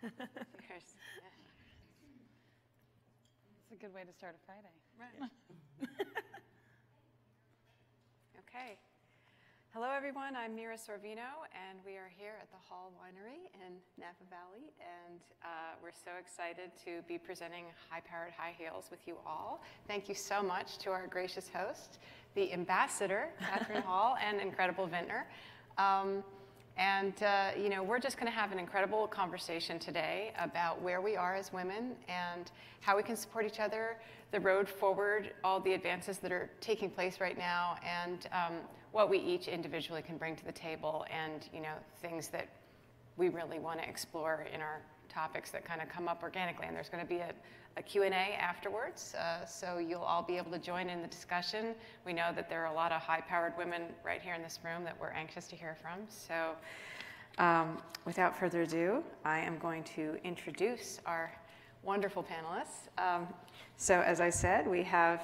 Cheers. It's a good way to start a Friday. Right. Okay. Hello, everyone. I'm Mira Sorvino, and we are here at the Hall Winery in Napa Valley, and we're so excited to be presenting High-Powered High Heels with you all. Thank you so much to our gracious host, the ambassador, Catherine Hall, and incredible vintner. You know, we're just going to have an incredible conversation today about where we are as women and how we can support each other, the road forward, all the advances that are taking place right now, and what we each individually can bring to the table, and you know, things that we really want to explore in our topics that kind of come up organically. And there's going to be a Q&A afterwards, so you'll all be able to join in the discussion. We know that there are a lot of high-powered women right here in this room that we're anxious to hear from. So without further ado, I am going to introduce our wonderful panelists. So as I said, we have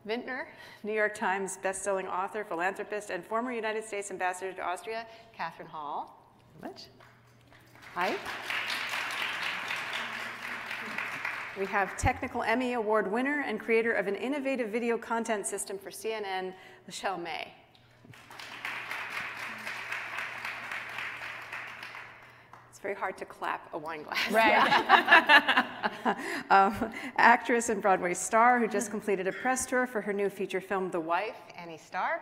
vintner, New York Times bestselling author, philanthropist, and former United States ambassador to Austria, Catherine Hall. Much. Hi. We have Technical Emmy Award winner and creator of an innovative video content system for CNN, Michelle May. It's very hard to clap a wine glass. Right. Actress and Broadway star who just completed a press tour for her new feature film, The Wife, Annie Stark.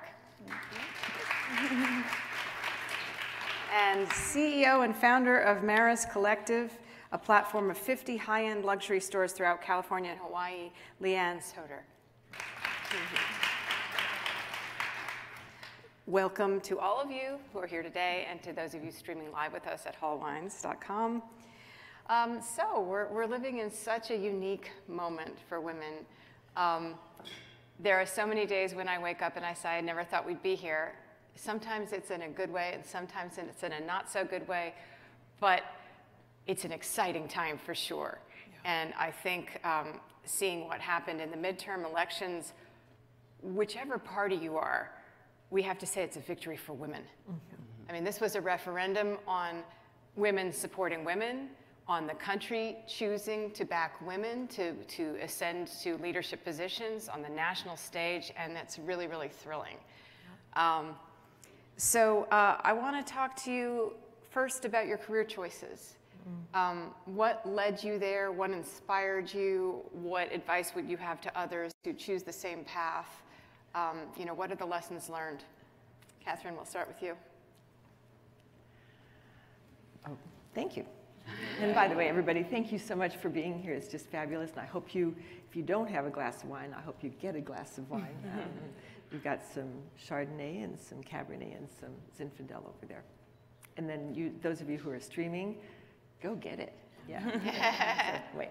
And CEO and founder of Mira's Collective, a platform of 50 high-end luxury stores throughout California and Hawaii, Leanne Soder. Welcome to all of you who are here today, and to those of you streaming live with us at hallwines.com. So we're living in such a unique moment for women. There are so many days when I wake up and I say, I never thought we'd be here. Sometimes it's in a good way, and sometimes it's in a not so good way, but it's an exciting time for sure. Yeah. And I think seeing what happened in the midterm elections, whichever party you are, we have to say it's a victory for women. Mm-hmm. I mean, this was a referendum on women supporting women, on the country choosing to back women to ascend to leadership positions on the national stage, and that's really, really thrilling. Yeah. So I want to talk to you first about your career choices. What led you there? What inspired you? What advice would you have to others to choose the same path? You know, what are the lessons learned? Catherine, we'll start with you. Oh, thank you. And by the way, everybody, thank you so much for being here. It's just fabulous. And I hope you, if you don't have a glass of wine, I hope you get a glass of wine. We've got some Chardonnay and some Cabernet and some Zinfandel over there. And then you, those of you who are streaming, go get it. Yeah. So, wait.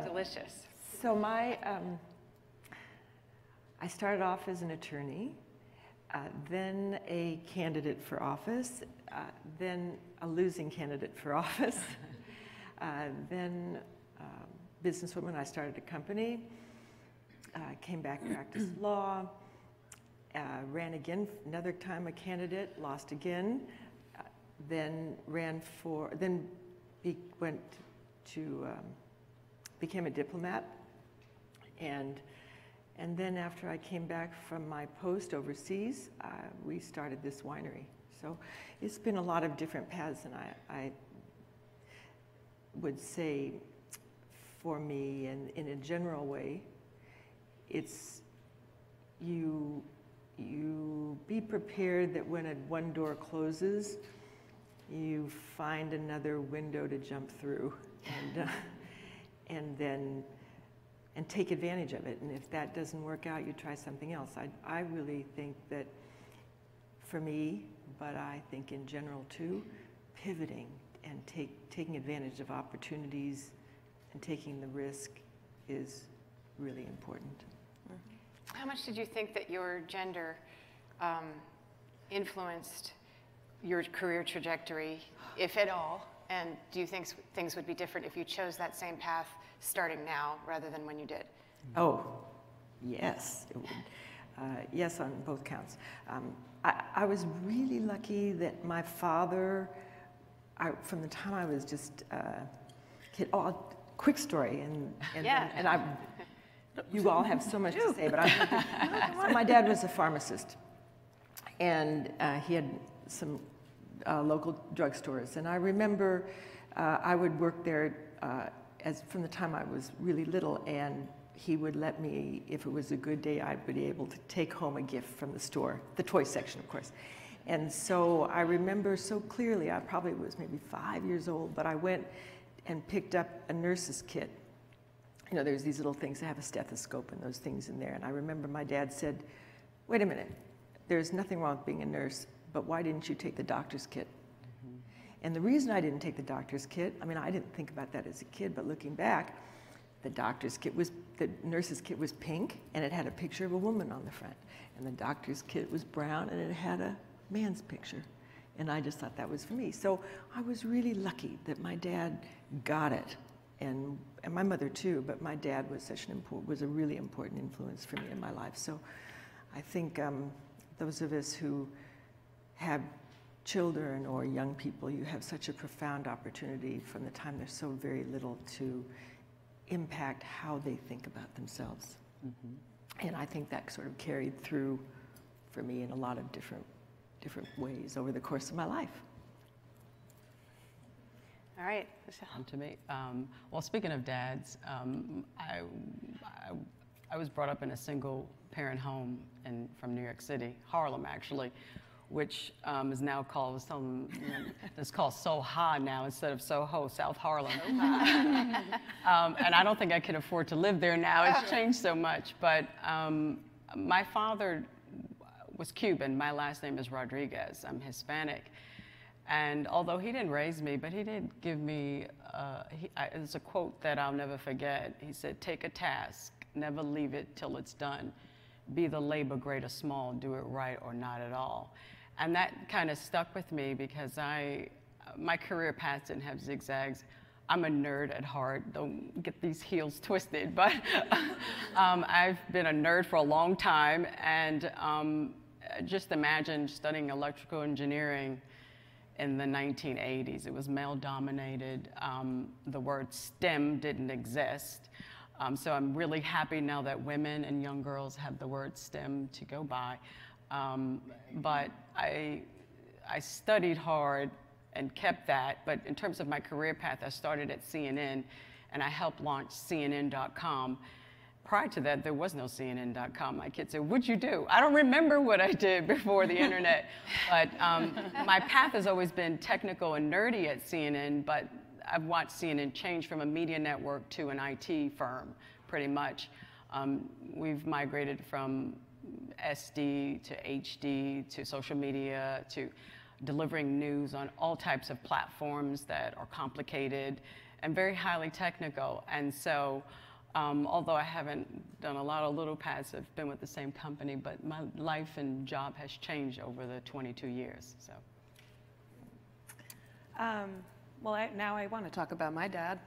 Delicious. So I started off as an attorney, then a candidate for office, then a losing candidate for office, then businesswoman. I started a company, came back, practiced law, ran again, another time a candidate, lost again, then ran for, then went to, became a diplomat, and then after I came back from my post overseas, we started this winery. So it's been a lot of different paths, and I would say for me, and in a general way, it's you be prepared that when one door closes, you find another window to jump through, and then take advantage of it. And if that doesn't work out, you try something else. I really think that for me, but I think in general too, pivoting and taking advantage of opportunities and taking the risk is really important. How much did you think that your gender influenced your career trajectory, if at all? And do you think things would be different if you chose that same path starting now rather than when you did? Oh, yes, it would. Yes, on both counts. I was really lucky that my father, from the time I was just kid. Oh, quick story, Yeah. you all have so much to say, but so my dad was a pharmacist, and he had some local drugstores, and I remember I would work there from the time I was really little, and he would let me, if it was a good day, I'd be able to take home a gift from the store, the toy section, of course. And so I remember so clearly, I probably was maybe 5 years old, but I went and picked up a nurse's kit. You know, there's these little things that have a stethoscope and those things in there. And I remember my dad said, wait a minute, there's nothing wrong with being a nurse, but why didn't you take the doctor's kit? Mm-hmm. And the reason I didn't take the doctor's kit, I mean, I didn't think about that as a kid, but looking back, the nurse's kit was pink, and it had a picture of a woman on the front. And the doctor's kit was brown, and it had a man's picture. And I just thought that was for me. So I was really lucky that my dad got it. And my mother too, but my dad was was a really important influence for me in my life. So I think those of us who have children or young people, you have such a profound opportunity from the time they're so very little to impact how they think about themselves. Mm-hmm. And I think that sort of carried through for me in a lot of different ways over the course of my life. All right. To me, well, speaking of dads, I was brought up in a single-parent home from New York City, Harlem, actually, which is now called, it's called Soha now instead of Soho, South Harlem. And I don't think I could afford to live there now. It's changed so much. But my father was Cuban. My last name is Rodriguez. I'm Hispanic. And although he didn't raise me, but he did give me, it's a quote that I'll never forget. He said, take a task, never leave it till it's done. Be the labor great or small, do it right or not at all. And that kind of stuck with me because my career path didn't have zigzags. I'm a nerd at heart, don't get these heels twisted, but I've been a nerd for a long time, and just imagine studying electrical engineering in the 1980s. It was male-dominated. The word STEM didn't exist. So I'm really happy now that women and young girls have the word STEM to go by. But I studied hard and kept that. But in terms of my career path, I started at CNN, and I helped launch CNN.com. Prior to that, there was no CNN.com. My kids said, what'd you do? I don't remember what I did before the internet. But my path has always been technical and nerdy at CNN, but I've watched CNN change from a media network to an IT firm, pretty much. We've migrated from SD to HD to social media to delivering news on all types of platforms that are complicated and very highly technical. And so, although I haven't done a lot of little paths, I've been with the same company, but my life and job has changed over the 22 years. So. Well, now I want to talk about my dad.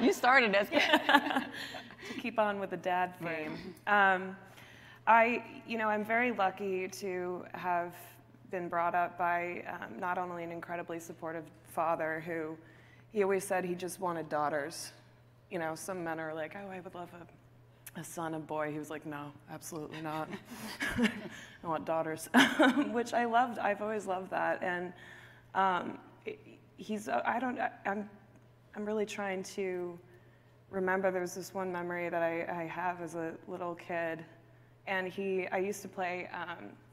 You started as to keep on with the dad theme. I'm very lucky to have been brought up by not only an incredibly supportive father who, he always said he just wanted daughters. You know, some men are like, oh, I would love a son, a boy. He was like, no, absolutely not. I want daughters, which I loved. I've always loved that. And I'm really trying to remember. There was this one memory that I have as a little kid, and I used to play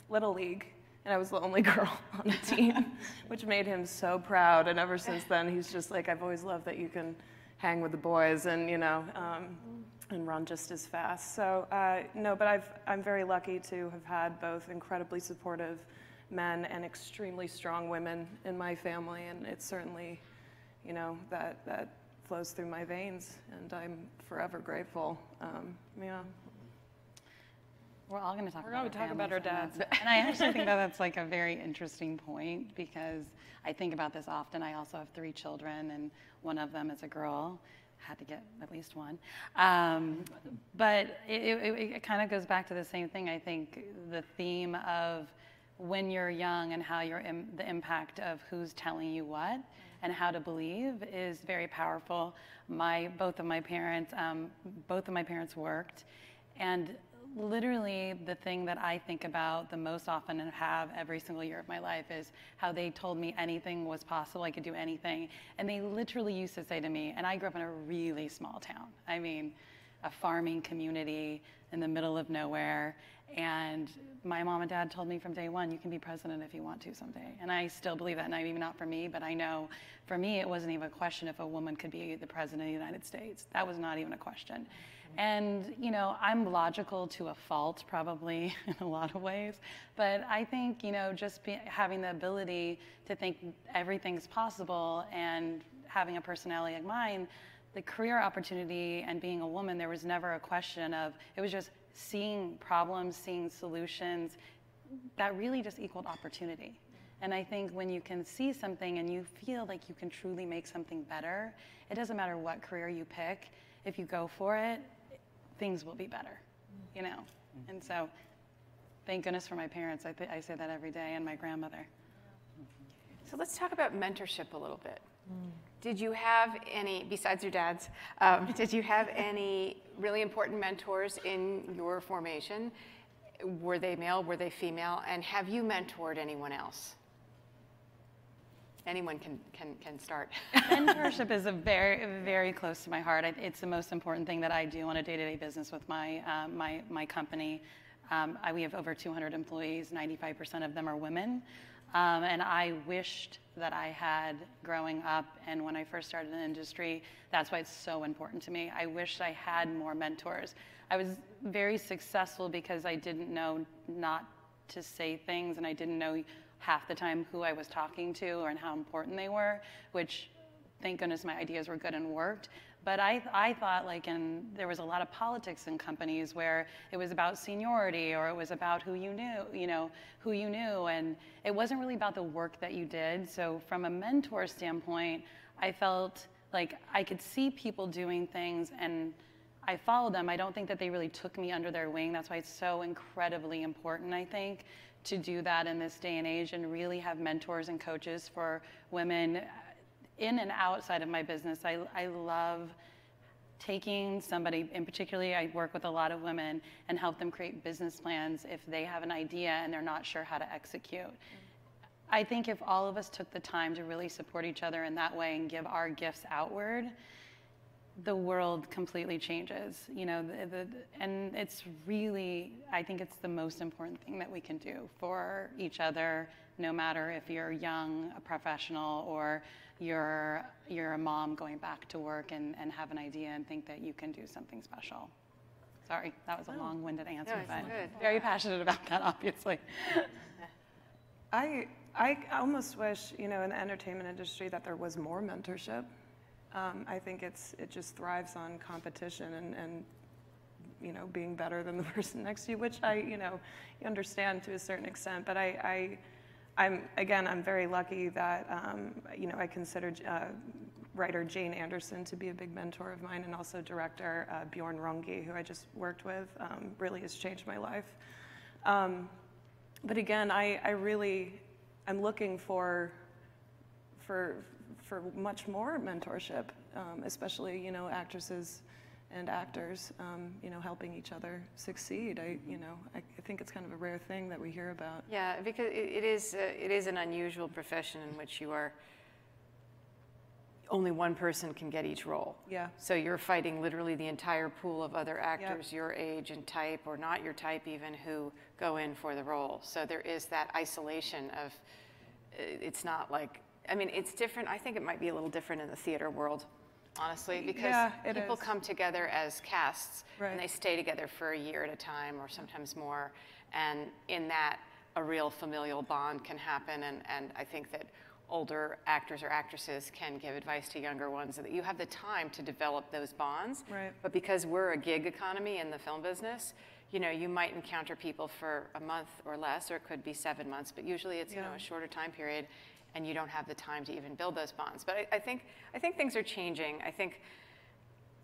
Little League, and I was the only girl on the team, which made him so proud. And ever since then, he's just like, I've always loved that you can hang with the boys and, and run just as fast. So, no, but I'm very lucky to have had both incredibly supportive men and extremely strong women in my family, and it's certainly, that flows through my veins, and I'm forever grateful. Yeah. We're all going to talk We're about going to talk about our dads. And I actually think that that's like a very interesting point, because I think about this often. I also have 3 children, and one of them is a girl. Had to get at least one. But it kind of goes back to the same thing. I think the theme of when you're young and how the impact of who's telling you what and how to believe is very powerful. Both of my parents worked, and literally the thing that I think about the most often and have every single year of my life is how they told me anything was possible, I could do anything. And they literally used to say to me, and I grew up in a really small town. I mean, a farming community in the middle of nowhere. And my mom and dad told me from day one, you can be president if you want to someday. And I still believe that, and maybe not for me, but I know for me, it wasn't even a question if a woman could be the president of the United States. That was not even a question. And, you know, I'm logical to a fault, probably, in a lot of ways. But I think, you know, just having the ability to think everything's possible and having a personality like mine, the career opportunity and being a woman, there was never a question of, it was just seeing problems, seeing solutions, that really just equaled opportunity. And I think when you can see something and you feel like you can truly make something better, it doesn't matter what career you pick, if you go for it, things will be better, you know? And so, thank goodness for my parents. I say that every day, and my grandmother. So let's talk about mentorship a little bit. Did you have any, besides your dad's, did you have any really important mentors in your formation? Were they male, were they female, and have you mentored anyone else? Anyone can start. Mentorship is very, very close to my heart. It's the most important thing that I do on a day-to-day business with my company. We have over 200 employees. 95% of them are women. And I wished that I had growing up, and when I first started in the industry, that's why it's so important to me. I wished I had more mentors. I was very successful because I didn't know not to say things, and I didn't know half the time who I was talking to and how important they were, which thank goodness my ideas were good and worked. But I thought there was a lot of politics in companies where it was about seniority or it was about who you knew, and it wasn't really about the work that you did. So from a mentor standpoint, I felt like I could see people doing things and I followed them. I don't think that they really took me under their wing. That's why it's so incredibly important, I think, to do that in this day and age and really have mentors and coaches for women in and outside of my business. I love taking somebody, and particularly I work with a lot of women, and help them create business plans if they have an idea and they're not sure how to execute. I think if all of us took the time to really support each other in that way and give our gifts outward, the world completely changes, and it's really, I think it's the most important thing that we can do for each other, no matter if you're young, a professional, or you're a mom going back to work and have an idea and think that you can do something special. Sorry, that was a long-winded answer, but very passionate about that, obviously. I almost wish, in the entertainment industry that there was more mentorship. I think it just thrives on competition and being better than the person next to you, which you understand to a certain extent. But I'm very lucky that I consider writer Jane Anderson to be a big mentor of mine, and also director Bjorn Runge, who I just worked with, really has changed my life. But again, I'm looking for much more mentorship, especially actresses and actors, helping each other succeed. I think it's kind of a rare thing that we hear about. Yeah, because it is an unusual profession in which you are only one person can get each role. Yeah. So you're fighting literally the entire pool of other actors, your age and type, or not your type even, who go in for the role. So there is that isolation of, it's not like, it's different. I think it might be a little different in the theater world, honestly, because people come together as casts, and they stay together for a year at a time or sometimes more. And in that, a real familial bond can happen. And I think that older actors or actresses can give advice to younger ones, so that you have the time to develop those bonds. Right. But because we're a gig economy in the film business, you might encounter people for a month or less, or it could be 7 months, but usually it's a shorter time period, and you don't have the time to even build those bonds. But I think things are changing.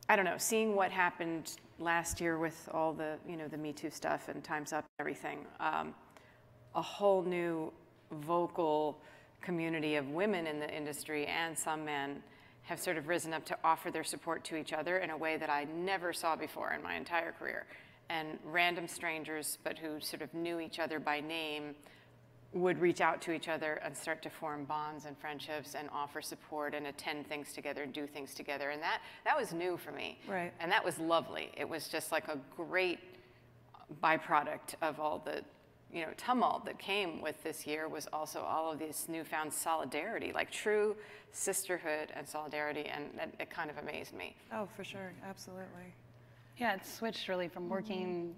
I don't know, seeing what happened last year with all the, the Me Too stuff and Time's Up and everything, a whole new vocal community of women in the industry and some men have sort of risen up to offer their support to each other in a way that I never saw before in my entire career. And random strangers, but who sort of knew each other by name, would reach out to each other and start to form bonds and friendships and offer support and attend things together and do things together. And that was new for me. Right. And that was lovely. It was just like a great byproduct of all the tumult that came with this year, was also all of this newfound solidarity, like true sisterhood and solidarity, and it kind of amazed me. Oh, for sure, absolutely. Yeah, it's switched really from working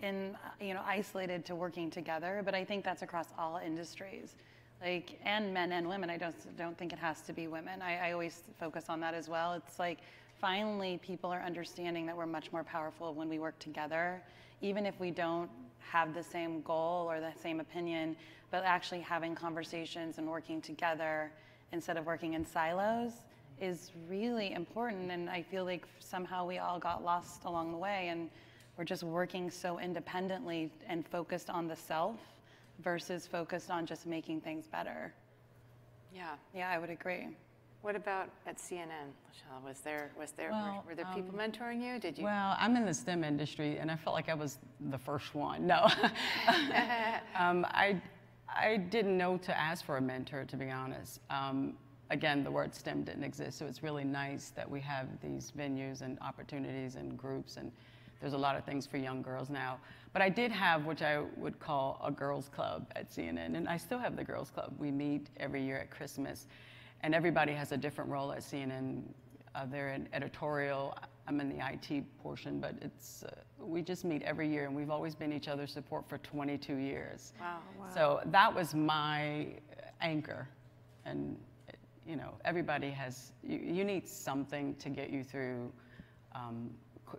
in, isolated to working together, but I think that's across all industries, like, and men and women. I don't think it has to be women. I always focus on that as well. It's like, finally, people are understanding that we're much more powerful when we work together, even if we don't have the same goal or the same opinion, but actually having conversations and working together instead of working in silos is really important. And I feel like somehow we all got lost along the way, and we're just working so independently and focused on the self versus focused on just making things better. Yeah, I would agree. What about at CNN, Michelle? Were there people mentoring you? Did you? Well, I'm in the STEM industry, and I felt like I was the first one. No, I didn't know to ask for a mentor, to be honest. Again, the word STEM didn't exist, so it's really nice that we have these venues and opportunities and groups, and there's a lot of things for young girls now. But I did have what I would call a girls' club at CNN, and I still have the girls' club. We meet every year at Christmas. And everybody has a different role at CNN. They're in editorial. I'm in the IT portion, but we just meet every year, and we've always been each other's support for 22 years. Wow. So that was my anchor. And everybody has, you need something to get you through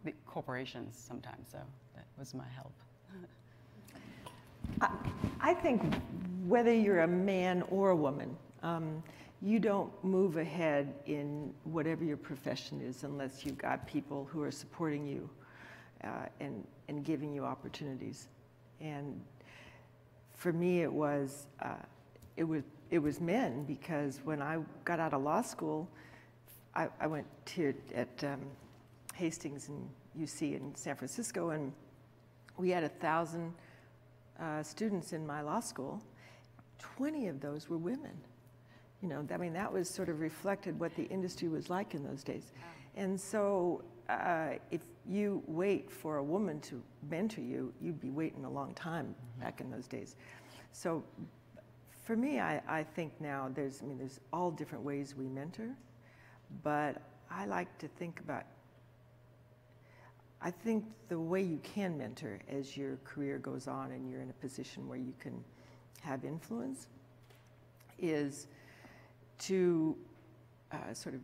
the corporations sometimes, so that was my help. I think whether you're a man or a woman, you don't move ahead in whatever your profession is unless you've got people who are supporting you and giving you opportunities. And for me, it was men, because when I got out of law school, I went at Hastings and UC in San Francisco, and we had 1,000 students in my law school. 20 of those were women. That was sort of reflected what the industry was like in those days. And so if you wait for a woman to mentor you, you'd be waiting a long time back in those days. So for me, I think now there's all different ways we mentor, but I like to think about, I think the way you can mentor as your career goes on and you're in a position where you can have influence is to sort of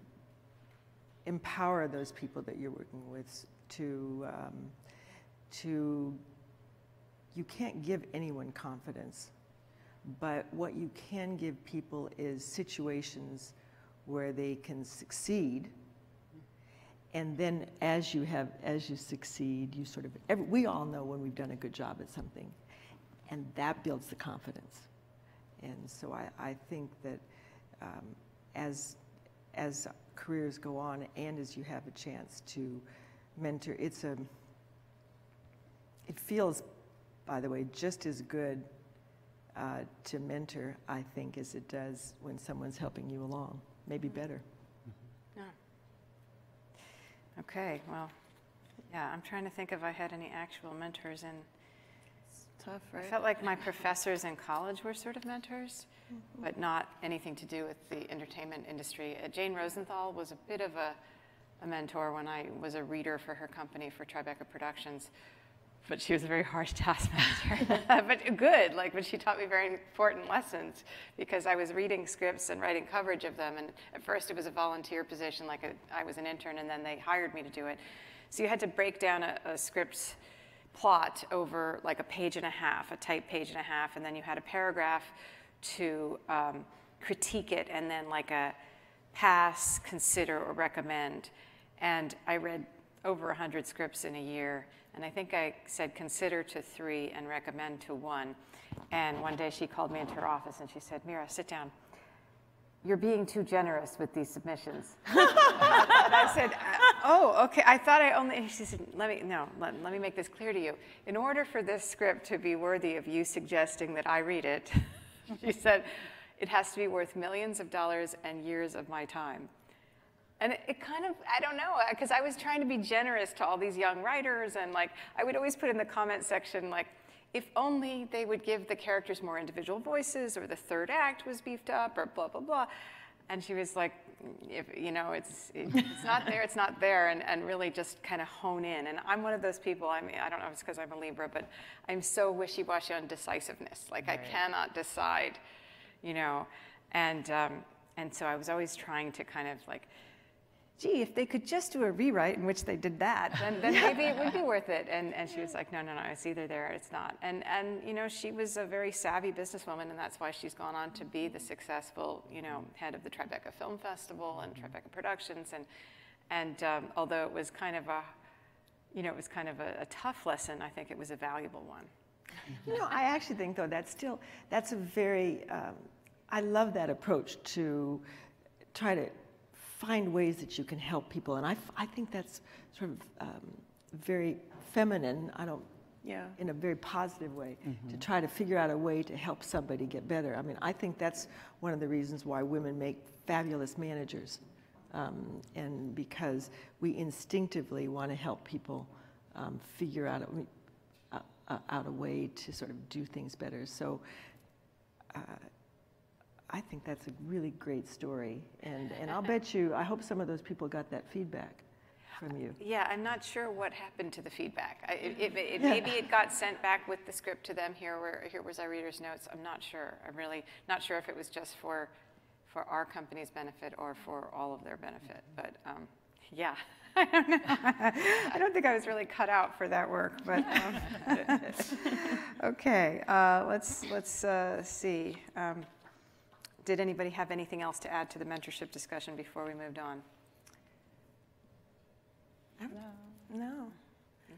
empower those people that you're working with to you can't give anyone confidence, but what you can give people is situations where they can succeed. And then as you succeed, you sort of, we all know when we've done a good job at something, and that builds the confidence. And so I think that as careers go on and as you have a chance to mentor, it feels, by the way, just as good to mentor, I think, as it does when someone's helping you along, maybe better. Yeah. Okay, well, yeah, I'm trying to think if I had any actual mentors in. Tough, right? I felt like my professors in college were sort of mentors, but not anything to do with the entertainment industry. Jane Rosenthal was a bit of a mentor when I was a reader for her company for Tribeca Productions, but she was a very harsh taskmaster, but good. But she taught me very important lessons because I was reading scripts and writing coverage of them, and at first it was a volunteer position, I was an intern, and then they hired me to do it. So you had to break down a script plot over like a page and a half, a type page and a half, and then you had a paragraph to critique it, and then like a pass, consider, or recommend. And I read over 100 scripts in a year, And I think I said consider to 3 and recommend to 1. And one day she called me into her office and she said, Mira, sit down. You're being too generous with these submissions. And I said, oh, okay. I thought I only, and she said, let me make this clear to you. In order for this script to be worthy of you suggesting that I read it, she said, it has to be worth millions of dollars and years of my time. And it kind of, I don't know, because I was trying to be generous to all these young writers, and like, I would always put in the comment section, like, if only they would give the characters more individual voices, or the third act was beefed up, or blah, blah, blah. And she was like, if, you know, it's not there, it's not there, and really just kind of hone in. And I'm one of those people, I mean, I don't know if it's because I'm a Libra, but I'm so wishy-washy on decisiveness. Like, right. I cannot decide, you know. And so I was always trying to kind of like, gee, if they could just do a rewrite in which they did that, then maybe it would be worth it. And she was like, no, it's either there or it's not. And you know, she was a very savvy businesswoman, and that's why she's gone on to be the successful, you know, head of the Tribeca Film Festival and Tribeca Productions. And although it was kind of a, you know, it was kind of a tough lesson, I think it was a valuable one. You know, I actually think, though, that's a very, I love that approach to try to find ways that you can help people, and I think that's sort of very feminine. In a very positive way, to try to figure out a way to help somebody get better. I mean, I think that's one of the reasons why women make fabulous managers, and because we instinctively want to help people figure out a way to sort of do things better. So. I think that's a really great story, and I'll bet you, I hope some of those people got that feedback from you. Yeah, I'm not sure what happened to the feedback. Maybe it got sent back with the script to them. Here was our reader's notes. I'm not sure. I'm really not sure if it was just for our company's benefit or for all of their benefit. But yeah, I don't know. I don't think I was really cut out for that work. But okay, let's see. Did anybody have anything else to add to the mentorship discussion before we moved on? No.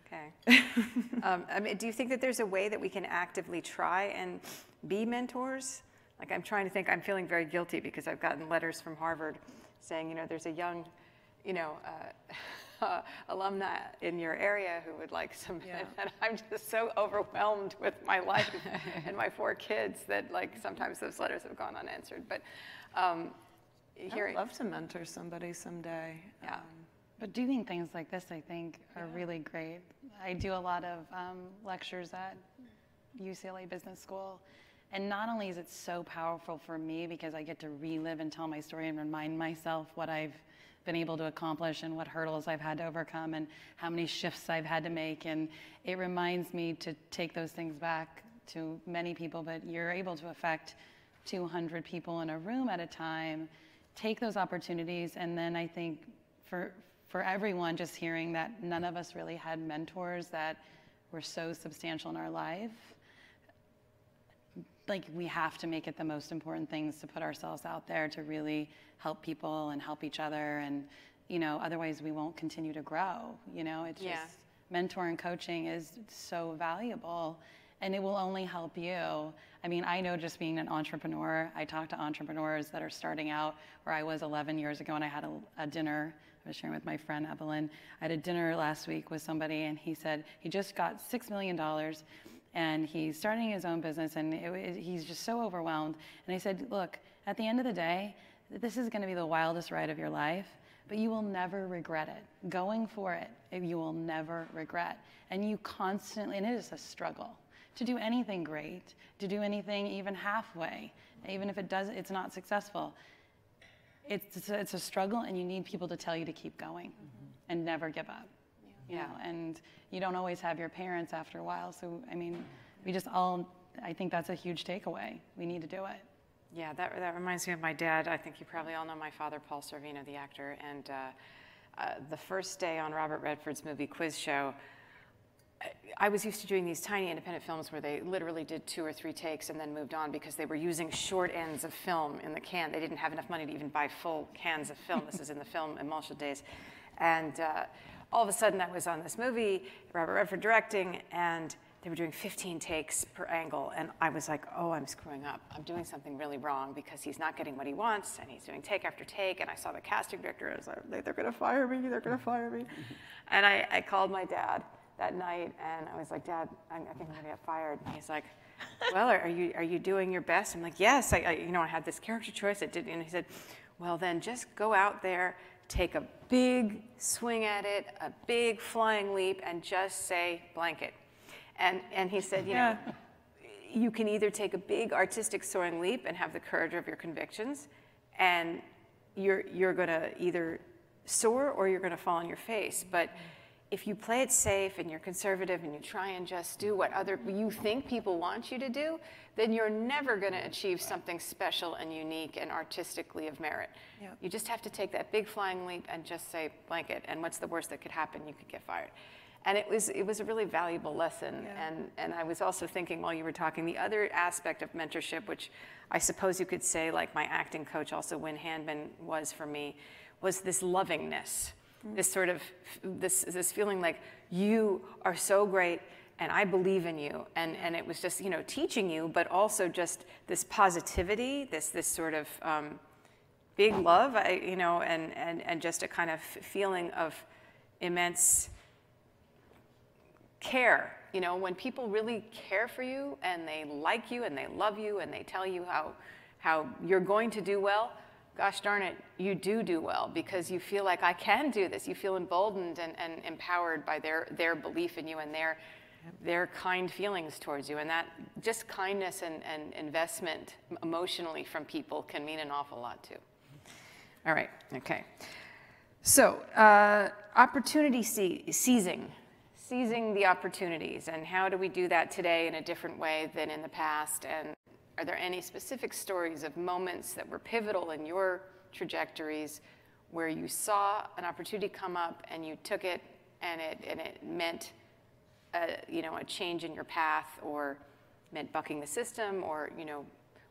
Okay. I mean, do you think that there's a way that we can actively try and be mentors? Like, I'm trying to think, I'm feeling very guilty because I've gotten letters from Harvard saying, you know, there's a young, you know, alumni in your area who would like some, and I'm just so overwhelmed with my life and my 4 kids that, like, sometimes those letters have gone unanswered. But I would love to mentor somebody someday. Yeah. But doing things like this, I think, are really great. I do a lot of lectures at UCLA Business School, and not only is it so powerful for me because I get to relive and tell my story and remind myself what I've been able to accomplish and what hurdles I've had to overcome and how many shifts I've had to make, and it reminds me to take those things back to many people, but you're able to affect 200 people in a room at a time. Take those opportunities, and then I think for everyone, just hearing that none of us really had mentors that were so substantial in our life, like, we have to make it the most important things to put ourselves out there to really help people and help each other, and, you know, otherwise we won't continue to grow. You know, it's just mentor and coaching is so valuable, and it will only help you. I mean, I know, just being an entrepreneur, I talk to entrepreneurs that are starting out, where I was 11 years ago, and I had a dinner. I was sharing with my friend Evelyn. I had a dinner last week with somebody, and he said he just got $6 million, and he's starting his own business, and he's just so overwhelmed. And I said, look, at the end of the day, this is going to be the wildest ride of your life, but you will never regret it. Going for it, you will never regret. And you constantly, and it is a struggle to do anything great, to do anything even halfway, even if it's not successful. It's a struggle, and you need people to tell you to keep going and never give up. You know, and you don't always have your parents after a while. So, I mean, I think that's a huge takeaway. We need to do it. Yeah, that reminds me of my dad. I think you probably all know my father, Paul Sorvino, the actor. And the first day on Robert Redford's movie quiz show, I was used to doing these tiny independent films where they literally did 2 or 3 takes and then moved on because they were using short ends of film in the can. They didn't have enough money to even buy full cans of film. This is in the film emulsion days. And all of a sudden I was on this movie, Robert Redford directing, and they were doing 15 takes per angle, and I was like, oh, I'm screwing up. I'm doing something really wrong because he's not getting what he wants, and he's doing take after take, and I saw the casting director, and I was like, they're gonna fire me, they're gonna fire me. And I called my dad that night, and I was like, Dad, I think I'm gonna get fired. And he's like, well, are you doing your best? I'm like, yes, I had this character choice, and he said, well, then just go out there, take a big swing at it, a big flying leap, and just say blanket. And he said, you know, you can either take a big artistic soaring leap and have the courage of your convictions, and you're going to either soar or you're going to fall on your face. But if you play it safe and you're conservative and you try and just do what you think people want you to do, then you're never going to achieve something special and unique and artistically of merit. Yep. You just have to take that big flying leap and just say blanket, and what's the worst that could happen? You could get fired. And it was a really valuable lesson. Yeah. And I was also thinking while you were talking, the other aspect of mentorship, which I suppose you could say like my acting coach, also Wynn Handman, was for me, was this lovingness, this sort of, this feeling like you are so great and I believe in you. And it was just, you know, teaching you, but also just this positivity, this sort of big love, you know, and just a kind of feeling of immense care. You know, when people really care for you and they like you and they love you and they tell you how you're going to do well, gosh darn it, you do well because you feel like I can do this. You feel emboldened and empowered by their belief in you and their kind feelings towards you. And that just kindness and investment emotionally from people can mean an awful lot too. All right, okay. So opportunity seizing the opportunities, and how do we do that today in a different way than in the past? And are there any specific stories of moments that were pivotal in your trajectories where you saw an opportunity come up and you took it and it meant a change in your path, or meant bucking the system, or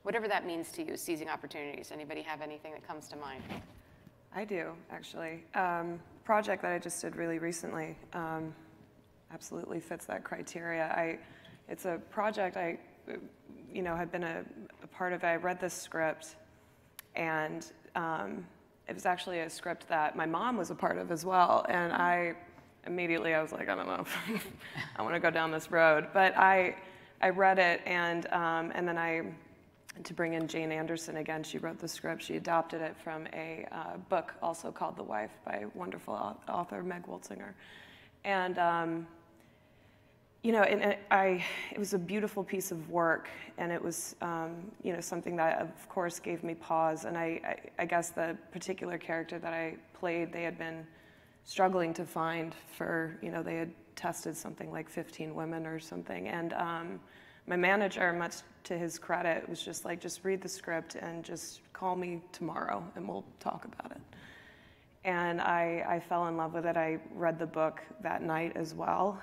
whatever that means to you, seizing opportunities? Anybody have anything that comes to mind? I do, actually. Project that I just did really recently absolutely fits that criteria. It's a project I had been a part of. I read this script, and it was actually a script that my mom was a part of as well. And I was like, I don't know, I want to go down this road. But I read it, and then to bring in Jane Anderson again, she wrote the script. She adapted it from a book also called The Wife by wonderful author Meg Woltzinger. And it was a beautiful piece of work, and it was something that of course gave me pause. And I guess the particular character that I played, they had been struggling to find for, they had tested something like 15 women or something. And my manager, much to his credit, was just like, just read the script and just call me tomorrow and we'll talk about it. And I fell in love with it. I read the book that night as well.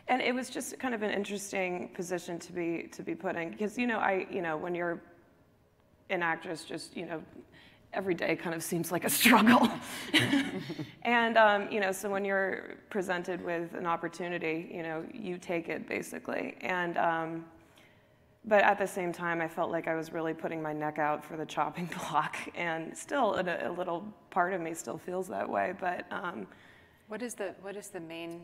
And it was just kind of an interesting position to be put in, because when you're an actress, just every day kind of seems like a struggle. And so when you're presented with an opportunity, you take it basically. And but at the same time, I felt like I was really putting my neck out for the chopping block, and still a little part of me still feels that way. But what is the main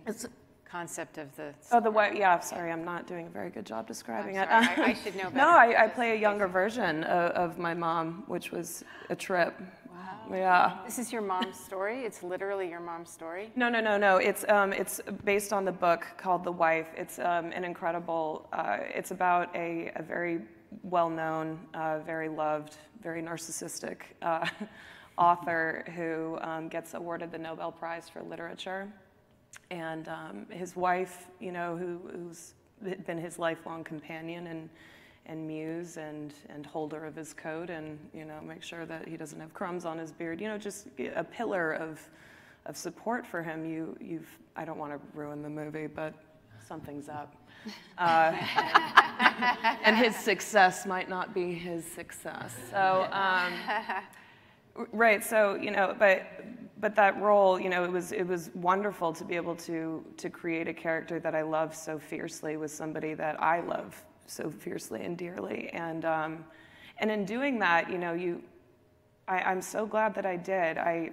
concept of the story? Oh, the way, yeah, sorry, I'm not doing a very good job describing it. I should know better. No, I play a younger version of my mom, which was a trip. Wow. Yeah. This is your mom's story? It's literally your mom's story? No. It's based on the book called The Wife. It's an incredible, it's about a very well-known, very loved, very narcissistic author who gets awarded the Nobel Prize for Literature. And his wife, who's been his lifelong companion and muse and holder of his code, and make sure that he doesn't have crumbs on his beard. Just a pillar of support for him. I don't want to ruin the movie, but something's up. And his success might not be his success. So right. So but but that role, you know, it was wonderful to be able to create a character that I love so fiercely with somebody that I love so fiercely and dearly. And in doing that, you know, I'm so glad that I did. I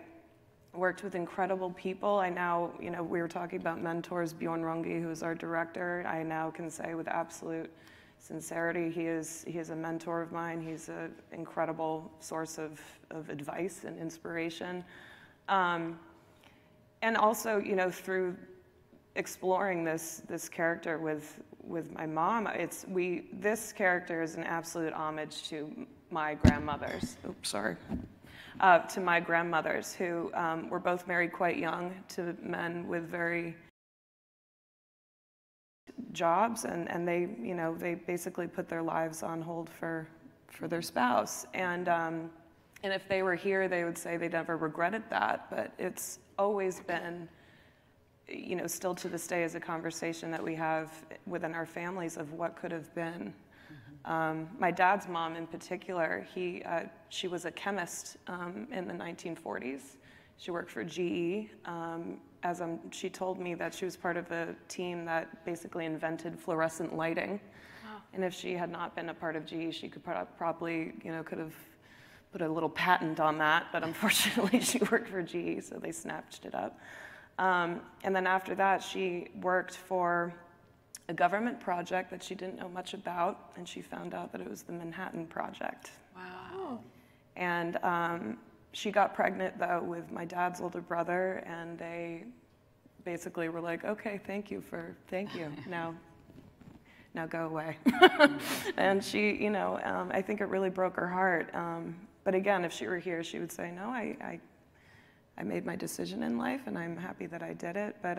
worked with incredible people. I now, you know, we were talking about mentors, Bjorn Runge, who is our director. I now can say with absolute sincerity, he is a mentor of mine. He's an incredible source of advice and inspiration. And also, you know, through exploring this character with my mom, this character is an absolute homage to my grandmothers. Oops, sorry. To my grandmothers, who were both married quite young to men with very jobs, and they, you know, they basically put their lives on hold for their spouse. And if they were here, they would say they never regretted that. But it's always been, you know, still to this day is a conversation that we have within our families of what could have been. My dad's mom in particular, she was a chemist in the 1940s. She worked for GE. She told me that she was part of a team that basically invented fluorescent lighting. Wow. And if she had not been a part of GE, she could probably, you know, could have put a little patent on that, but unfortunately she worked for GE, so they snatched it up. And then after that, she worked for a government project that she didn't know much about, and she found out that it was the Manhattan Project. Wow. And she got pregnant, though, with my dad's older brother, and they basically were like, okay, thank you. Now go away. And she, you know, I think it really broke her heart. But again, if she were here, she would say, no, I made my decision in life, and I'm happy that I did it. But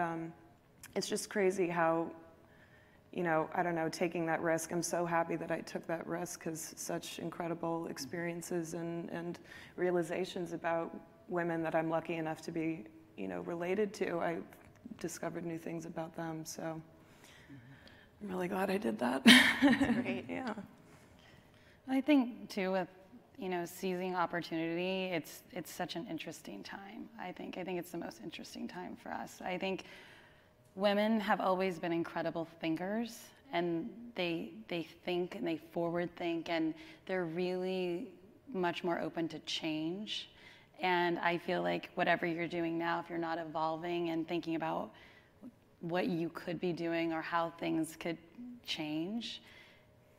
it's just crazy how, you know, I don't know, taking that risk. I'm so happy that I took that risk, because such incredible experiences and realizations about women that I'm lucky enough to be, you know, related to. I discovered new things about them. So I'm really glad I did that. That's great. Yeah. I think too, with, you know, seizing opportunity, it's such an interesting time. I think it's the most interesting time for us. I think women have always been incredible thinkers, and they think and they forward think, and they're really much more open to change. And I feel like whatever you're doing now, if you're not evolving and thinking about what you could be doing or how things could change,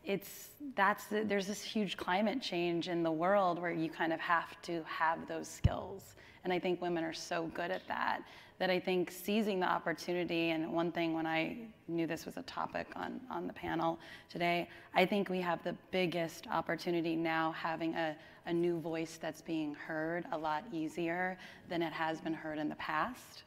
there's this huge climate change in the world where you kind of have to have those skills. And I think women are so good at that I think seizing the opportunity, and one thing when I knew this was a topic on the panel today, I think we have the biggest opportunity now, having a new voice that's being heard a lot easier than it has been heard in the past.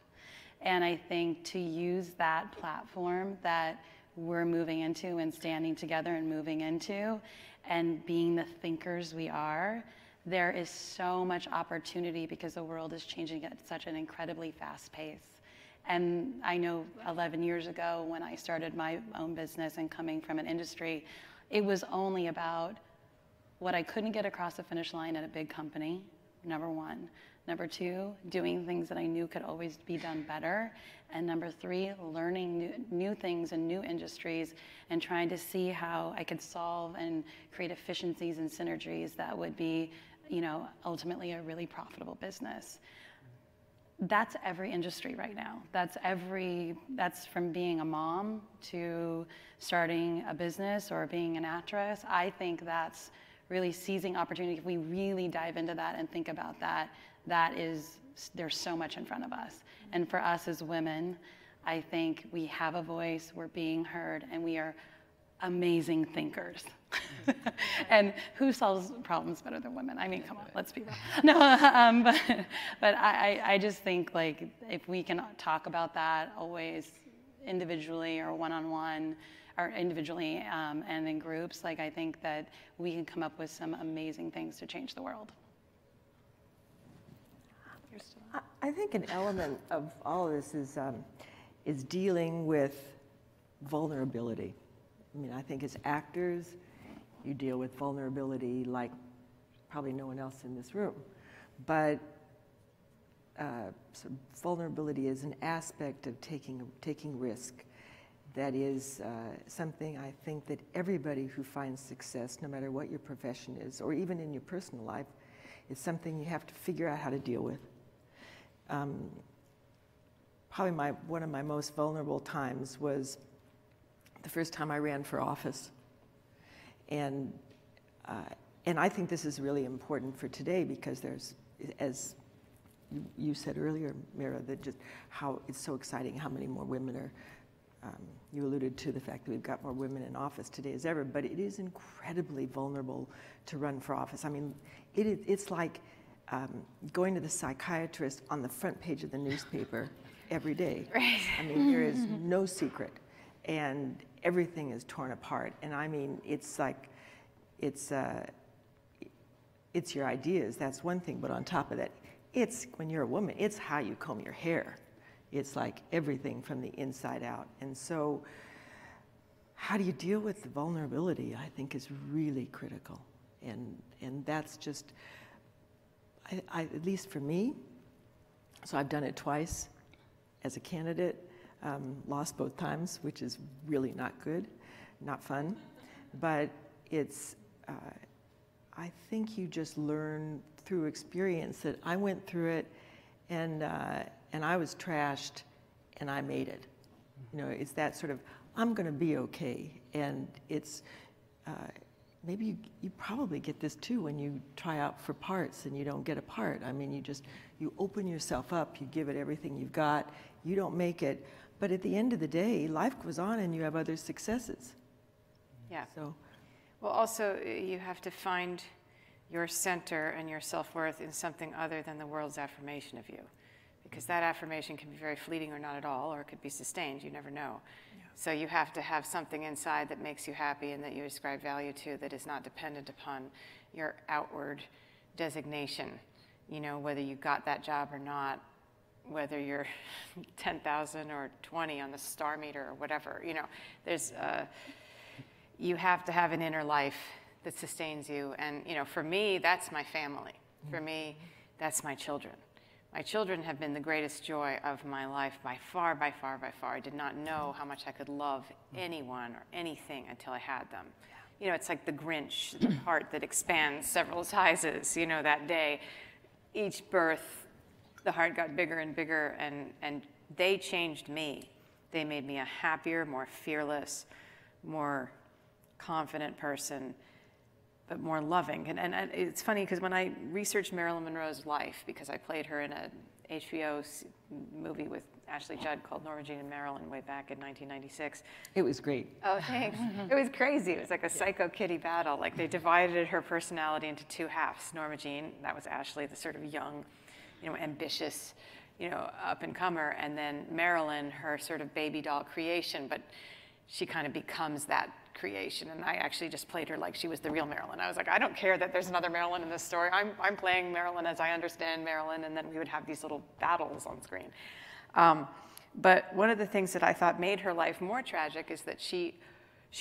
And I think to use that platform that we're moving into and standing together and moving into, and being the thinkers we are, there is so much opportunity, because the world is changing at such an incredibly fast pace. And I know 11 years ago when I started my own business and coming from an industry, it was only about what I couldn't get across the finish line at a big company, number one. Number two, doing things that I knew could always be done better. And number three, learning new things in new industries and trying to see how I could solve and create efficiencies and synergies that would be, you know, ultimately a really profitable business. That's every industry right now. That's from being a mom to starting a business or being an actress. I think that's really seizing opportunity. If we really dive into that and think about that, there's so much in front of us. And for us as women, I think we have a voice, we're being heard, and we are amazing thinkers. And who solves problems better than women? I mean, come on, let's be real. No, but I just think, like, if we can talk about that always individually or one-on-one, or individually and in groups, like, I think that we can come up with some amazing things to change the world. I think an element of all of this is dealing with vulnerability. I mean, I think as actors, you deal with vulnerability like probably no one else in this room. But sort of vulnerability is an aspect of taking risk. That is something I think that everybody who finds success, no matter what your profession is, or even in your personal life, is something you have to figure out how to deal with. Probably one of my most vulnerable times was the first time I ran for office. And I think this is really important for today because there's, as you said earlier, Mira, that just how it's so exciting how many more women are, you alluded to the fact that we've got more women in office today as ever, but it is incredibly vulnerable to run for office. I mean, it's like going to the psychiatrist on the front page of the newspaper every day. Right. I mean, there is no secret, and everything is torn apart. And I mean, it's like, it's your ideas, that's one thing, but on top of that, it's, when you're a woman, it's how you comb your hair. It's like everything from the inside out. And so how do you deal with the vulnerability, I think, is really critical. And that's just, at least for me, so I've done it twice as a candidate, lost both times, which is really not good, not fun. But it's, I think you just learn through experience that I went through it and I was trashed and I made it. You know, it's that sort of, I'm gonna be okay. And it's, maybe you probably get this too when you try out for parts and you don't get a part. I mean, you open yourself up, you give it everything you've got, you don't make it. But at the end of the day, life goes on and you have other successes. Yeah. So. Well, also, you have to find your center and your self-worth in something other than the world's affirmation of you. Because that affirmation can be very fleeting or not at all, or it could be sustained, you never know. Yeah. So you have to have something inside that makes you happy and that you ascribe value to that is not dependent upon your outward designation. You know, whether you got that job or not, whether you're 10,000 or 20 on the star meter or whatever, you know, there's, you have to have an inner life that sustains you. And, you know, for me, that's my family. For me, that's my children. My children have been the greatest joy of my life by far, by far, by far. I did not know how much I could love anyone or anything until I had them. You know, it's like the Grinch, the heart that expands several sizes, you know, that day. Each birth, the heart got bigger and bigger, and they changed me. They made me a happier, more fearless, more confident person, but more loving. And it's funny because when I researched Marilyn Monroe's life, because I played her in a HBO movie with Ashley Judd called Norma Jean and Marilyn way back in 1996. It was great. Oh, thanks. It was crazy. It was like a psycho kitty battle. Like they divided her personality into two halves. Norma Jean, that was Ashley, the sort of young, you know, ambitious, you know, up-and-comer, and then Marilyn, her sort of baby doll creation, but she kind of becomes that creation, and I actually just played her like she was the real Marilyn. I was like, I don't care that there's another Marilyn in this story. I'm playing Marilyn as I understand Marilyn, and then we would have these little battles on screen. But one of the things that I thought made her life more tragic is that she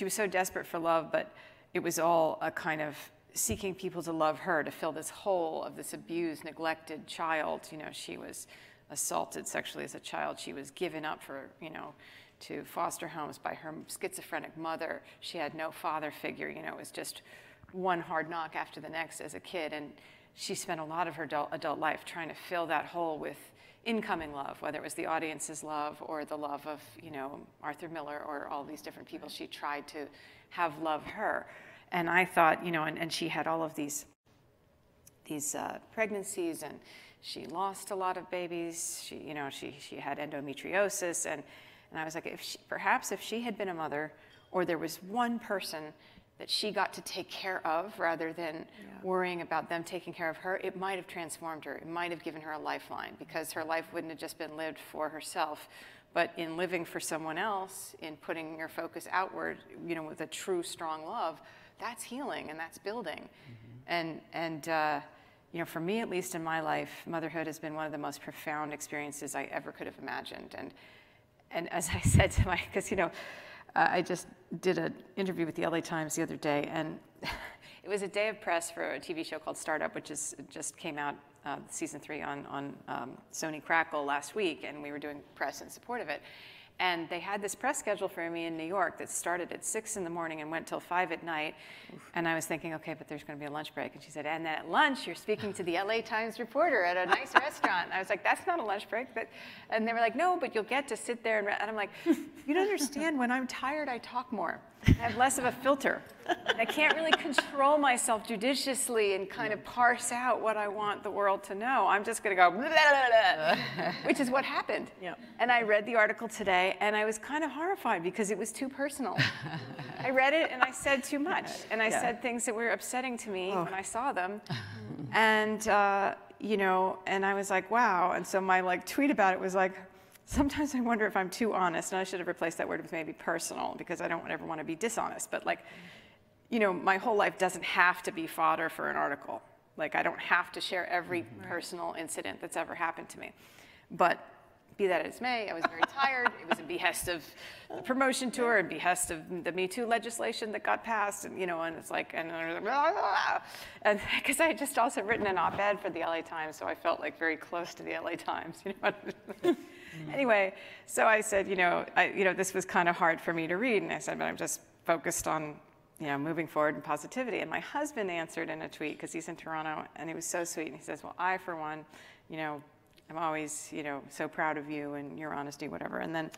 was so desperate for love, but it was all a kind of seeking people to love her, to fill this hole of this abused, neglected child. You know, she was assaulted sexually as a child. She was given up for, you know, to foster homes by her schizophrenic mother. She had no father figure. You know, it was just one hard knock after the next as a kid. And she spent a lot of her adult life trying to fill that hole with incoming love, whether it was the audience's love or the love of, you know, Arthur Miller or all these different people. She tried to have love her. And I thought, you know, and she had all of these pregnancies, and she lost a lot of babies. She, you know, she had endometriosis, and I was like, perhaps if she had been a mother, or there was one person that she got to take care of rather than worrying about them taking care of her, it might have transformed her. It might have given her a lifeline, because her life wouldn't have just been lived for herself, but in living for someone else, in putting your focus outward, you know, with a true, strong love, that's healing and that's building. And you know, for me, at least in my life, motherhood has been one of the most profound experiences I ever could have imagined. And as I said to because, you know, I just did an interview with the LA Times the other day, and It was a day of press for a TV show called Startup, which just came out, season 3 on Sony Crackle last week, and we were doing press in support of it. And they had this press schedule for me in New York that started at 6 in the morning and went till 5 at night. And I was thinking, okay, but there's going to be a lunch break. And she said, and then at lunch, you're speaking to the LA Times reporter at a nice restaurant. And I was like, that's not a lunch break. And they were like, no, but you'll get to sit there. And I'm like, you don't understand. When I'm tired, I talk more. I have less of a filter. And I can't really control myself judiciously and kind of parse out what I want the world to know. I'm just going to go, blah, blah, blah, blah, which is what happened. Yep. And I read the article today, and I was kind of horrified because it was too personal. I read it, and I said too much. And I said things that were upsetting to me when I saw them. And, you know, and I was like, wow. And so my tweet about it was like, sometimes I wonder if I'm too honest, and I should have replaced that word with maybe personal, because I don't ever want to be dishonest. But you know, my whole life doesn't have to be fodder for an article. I don't have to share every personal incident that's ever happened to me. But be that as may, I was very tired. It was a behest of the promotion tour and behest of the Me Too legislation that got passed, and you know, and it's like, and because I had just also written an op-ed for the LA Times, so I felt very close to the LA Times, you know. Anyway, so I said, you know, this was kind of hard for me to read, and I said, but I'm just focused on, you know, moving forward and positivity. And my husband answered in a tweet, because he's in Toronto, and he was so sweet, and he says, well, I, for one, you know, I'm always, you know, so proud of you and your honesty, whatever. And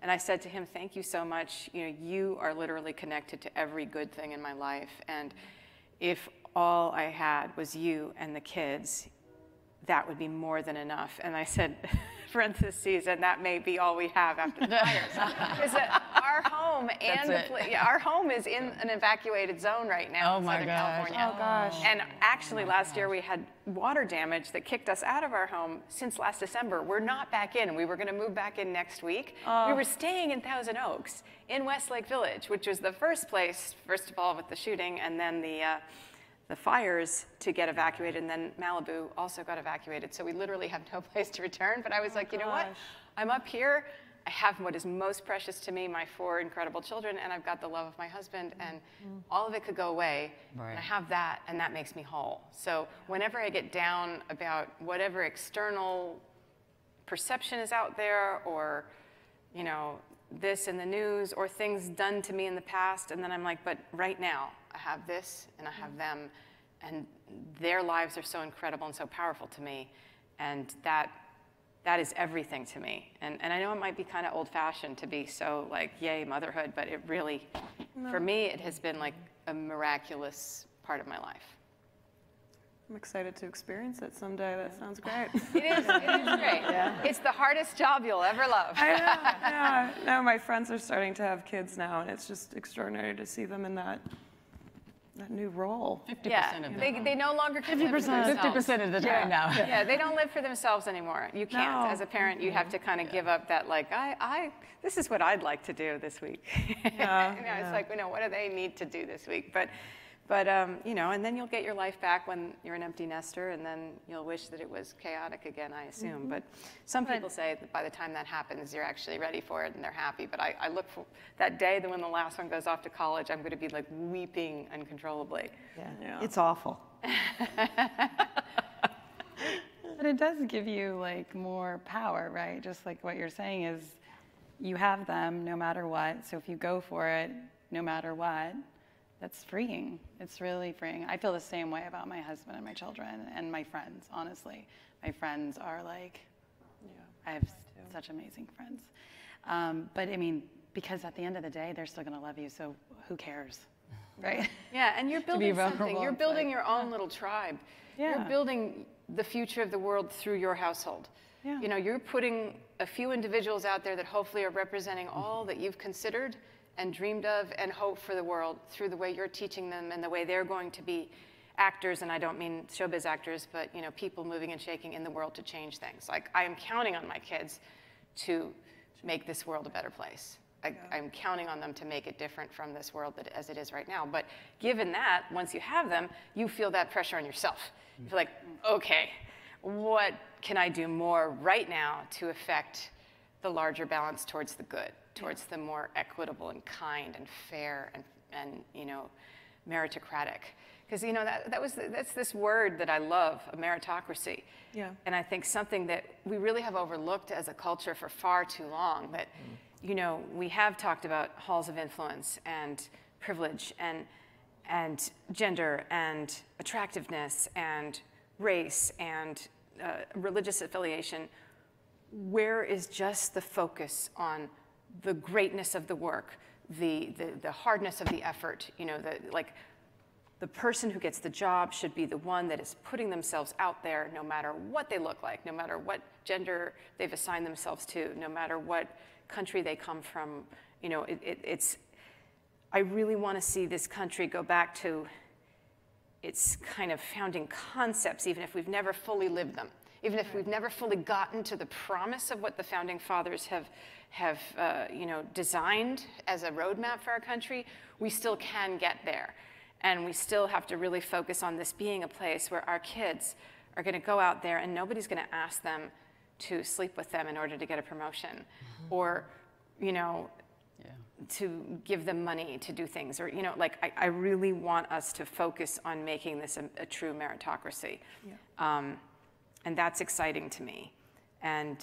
I said to him, thank you so much. You know, you are literally connected to every good thing in my life. And if all I had was you and the kids, that would be more than enough. And I said, parentheses, and that may be all we have after the fires. Because our home our home is in an evacuated zone right now in Southern California. Oh, gosh. And actually, last year we had water damage that kicked us out of our home since last December. We're not back in. We were going to move back in next week. We were staying in Thousand Oaks in Westlake Village, which was the first place, first of all, with the shooting, and then the fires to get evacuated, and then Malibu also got evacuated. So we literally have no place to return. But I was like, you know what? I'm up here. I have what is most precious to me, my 4 incredible children, and I've got the love of my husband, and all of it could go away. Right. And I have that, and that makes me whole. So whenever I get down about whatever external perception is out there, or, you know, this in the news, or things done to me in the past, and then I'm like, but right now, I have this, and I have them, and their lives are so incredible and so powerful to me, and that is everything to me. And I know it might be kind of old-fashioned to be so yay, motherhood, but it really, for me, it has been a miraculous part of my life. I'm excited to experience it someday. That sounds great. It is great. Yeah. It's the hardest job you'll ever love. I know, yeah. No, my friends are starting to have kids now, and it's just extraordinary to see them in that new role. 50% of them. They no longer can live for themselves. 50% of the time now. Yeah, they don't live for themselves anymore. You can't. No. As a parent, you have to kind of give up that, this is what I'd like to do this week. Yeah, You know, it's like, you know, what do they need to do this week? But you know, and then you'll get your life back when you're an empty nester, and then you'll wish that it was chaotic again, I assume. But some people say that by the time that happens, you're actually ready for it and they're happy. But I look for that day that when the last one goes off to college, I'm going to be weeping uncontrollably. Yeah. It's awful. But it does give you more power, right? Just like what you're saying is you have them no matter what. So if you go for it, no matter what, that's freeing. It's really freeing. I feel the same way about my husband and my children and my friends, honestly. My friends are I have such amazing friends. But I mean, because at the end of the day, they're still gonna love you, so who cares, right? Yeah, and you're building something. vulnerable, You're it's building your own little tribe. Yeah. You're building the future of the world through your household. Yeah. You know, you're putting a few individuals out there that hopefully are representing all that you've considered and dreamed of and hoped for the world through the way you're teaching them and the way they're going to be actors, and I don't mean showbiz actors, but you know, people moving and shaking in the world to change things. I am counting on my kids to make this world a better place. I'm counting on them to make it different from this world as it is right now. But given that, once you have them, you feel that pressure on yourself. You feel like, okay, what can I do more right now to affect the larger balance towards the good, towards the more equitable and kind and fair and you know, meritocratic? Because, you know, that's this word that I love, a meritocracy. Yeah. And I think something that we really have overlooked as a culture for far too long, that, you know, we have talked about halls of influence and privilege and gender and attractiveness and race and religious affiliation. Where is just the focus on the greatness of the work, the hardness of the effort, you know, the person who gets the job should be the one that is putting themselves out there no matter what they look like, no matter what gender they've assigned themselves to, no matter what country they come from. You know, I really want to see this country go back to its kind of founding concepts, even if we've never fully lived them, even if we've never fully gotten to the promise of what the founding fathers have you know, designed as a roadmap for our country. We still can get there. And we still have to really focus on this being a place where our kids are going to go out there and nobody's going to ask them to sleep with them in order to get a promotion, or, you know, to give them money to do things, or, you know, like, I really want us to focus on making this a true meritocracy. And that's exciting to me. And,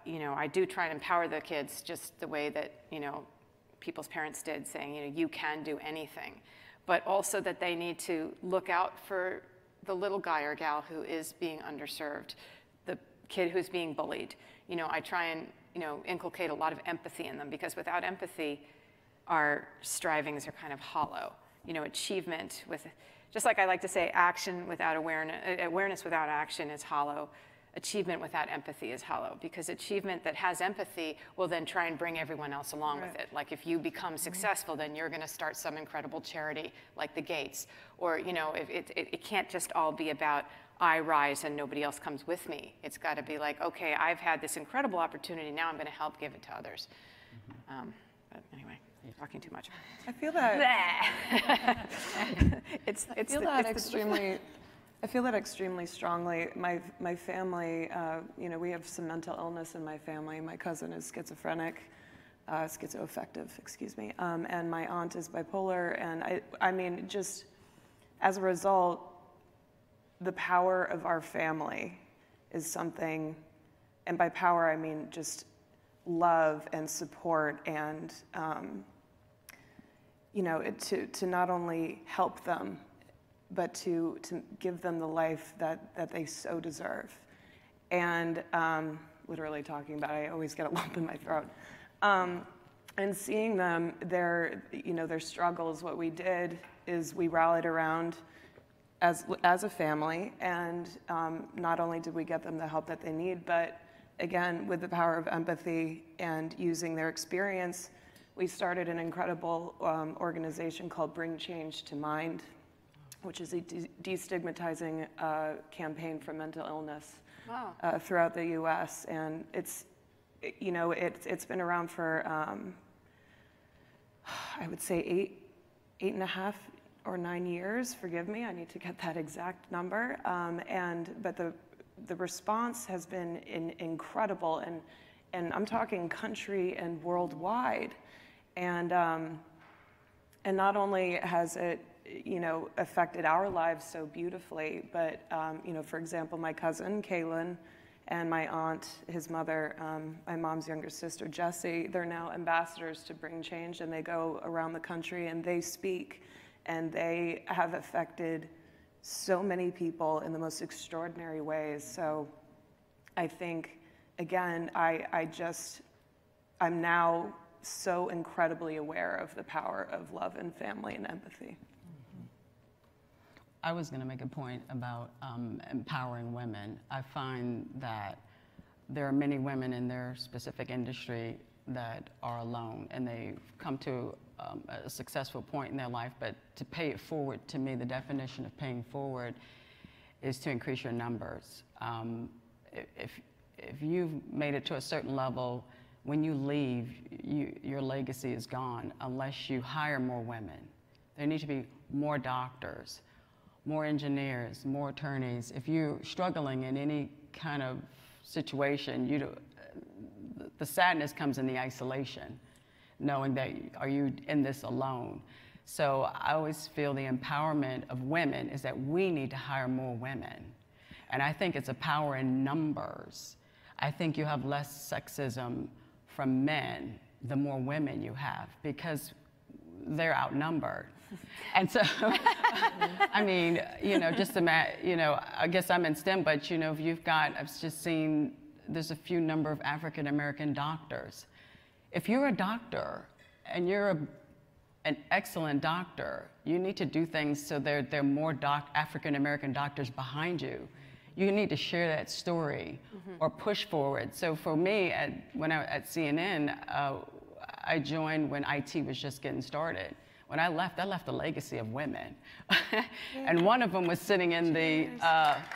you know, I do try and empower the kids just the way that, you know, people's parents did, saying, you know, you can do anything. But also that they need to look out for the little guy or gal who is being underserved, the kid who's being bullied. You know, I try and, you know, inculcate a lot of empathy in them, because without empathy, our strivings are kind of hollow. You know, achievement with, just like I like to say, action without awareness without action is hollow. Achievement without empathy is hollow, because achievement that has empathy will then try and bring everyone else along with it. Like, if you become successful, then you're going to start some incredible charity like the Gates. Or, you know, it can't just all be about I rise and nobody else comes with me. It's got to be like, okay, I've had this incredible opportunity, now I'm going to help give it to others. But anyway, talking too much. I feel that. I feel that extremely strongly. My family, you know, we have some mental illness in my family. My cousin is schizoaffective, excuse me, and my aunt is bipolar. And I mean, just as a result, the power of our family is something, and by power I mean just love and support, and you know, to not only help them, but to give them the life that they so deserve. And literally talking about it, I always get a lump in my throat. And seeing them, their struggles, what we did is we rallied around as a family, and not only did we get them the help that they need, but again, with the power of empathy and using their experience, we started an incredible organization called Bring Change to Mind, which is a destigmatizing campaign for mental illness throughout the U.S. And it's been around for I would say 8.5 or 9 years. Forgive me, I need to get that exact number. But the response has been incredible, and I'm talking country and worldwide. And not only has it, you know, affected our lives so beautifully, but you know, for example, my cousin Kaylin and my aunt, his mother, my mom's younger sister Jessie, they're now ambassadors to Bring Change, and they go around the country and they speak, and they have affected so many people in the most extraordinary ways. So I think, again, I'm now so incredibly aware of the power of love and family and empathy. I was going to make a point about empowering women. I find that there are many women in their specific industry that are alone, and they've come to a successful point in their life, but to pay it forward, to me, the definition of paying forward is to increase your numbers. If you've made it to a certain level, when you leave, your legacy is gone unless you hire more women. There need to be more doctors, more engineers, more attorneys. If you're struggling in any kind of situation, the sadness comes in the isolation, knowing that are you in this alone. So I always feel the empowerment of women is that we need to hire more women. And I think it's a power in numbers. I think you have less sexism from men the more women you have, because they're outnumbered. And so, I mean, just I guess I'm in STEM, but I've just seen, there's a few number of African American doctors. If you're a doctor and you're an excellent doctor, you need to do things so there are more African American doctors behind you. You need to share that story or push forward. So for me, when I was at CNN, I joined when IT was just getting started. When I left a legacy of women. And one of them was sitting in the...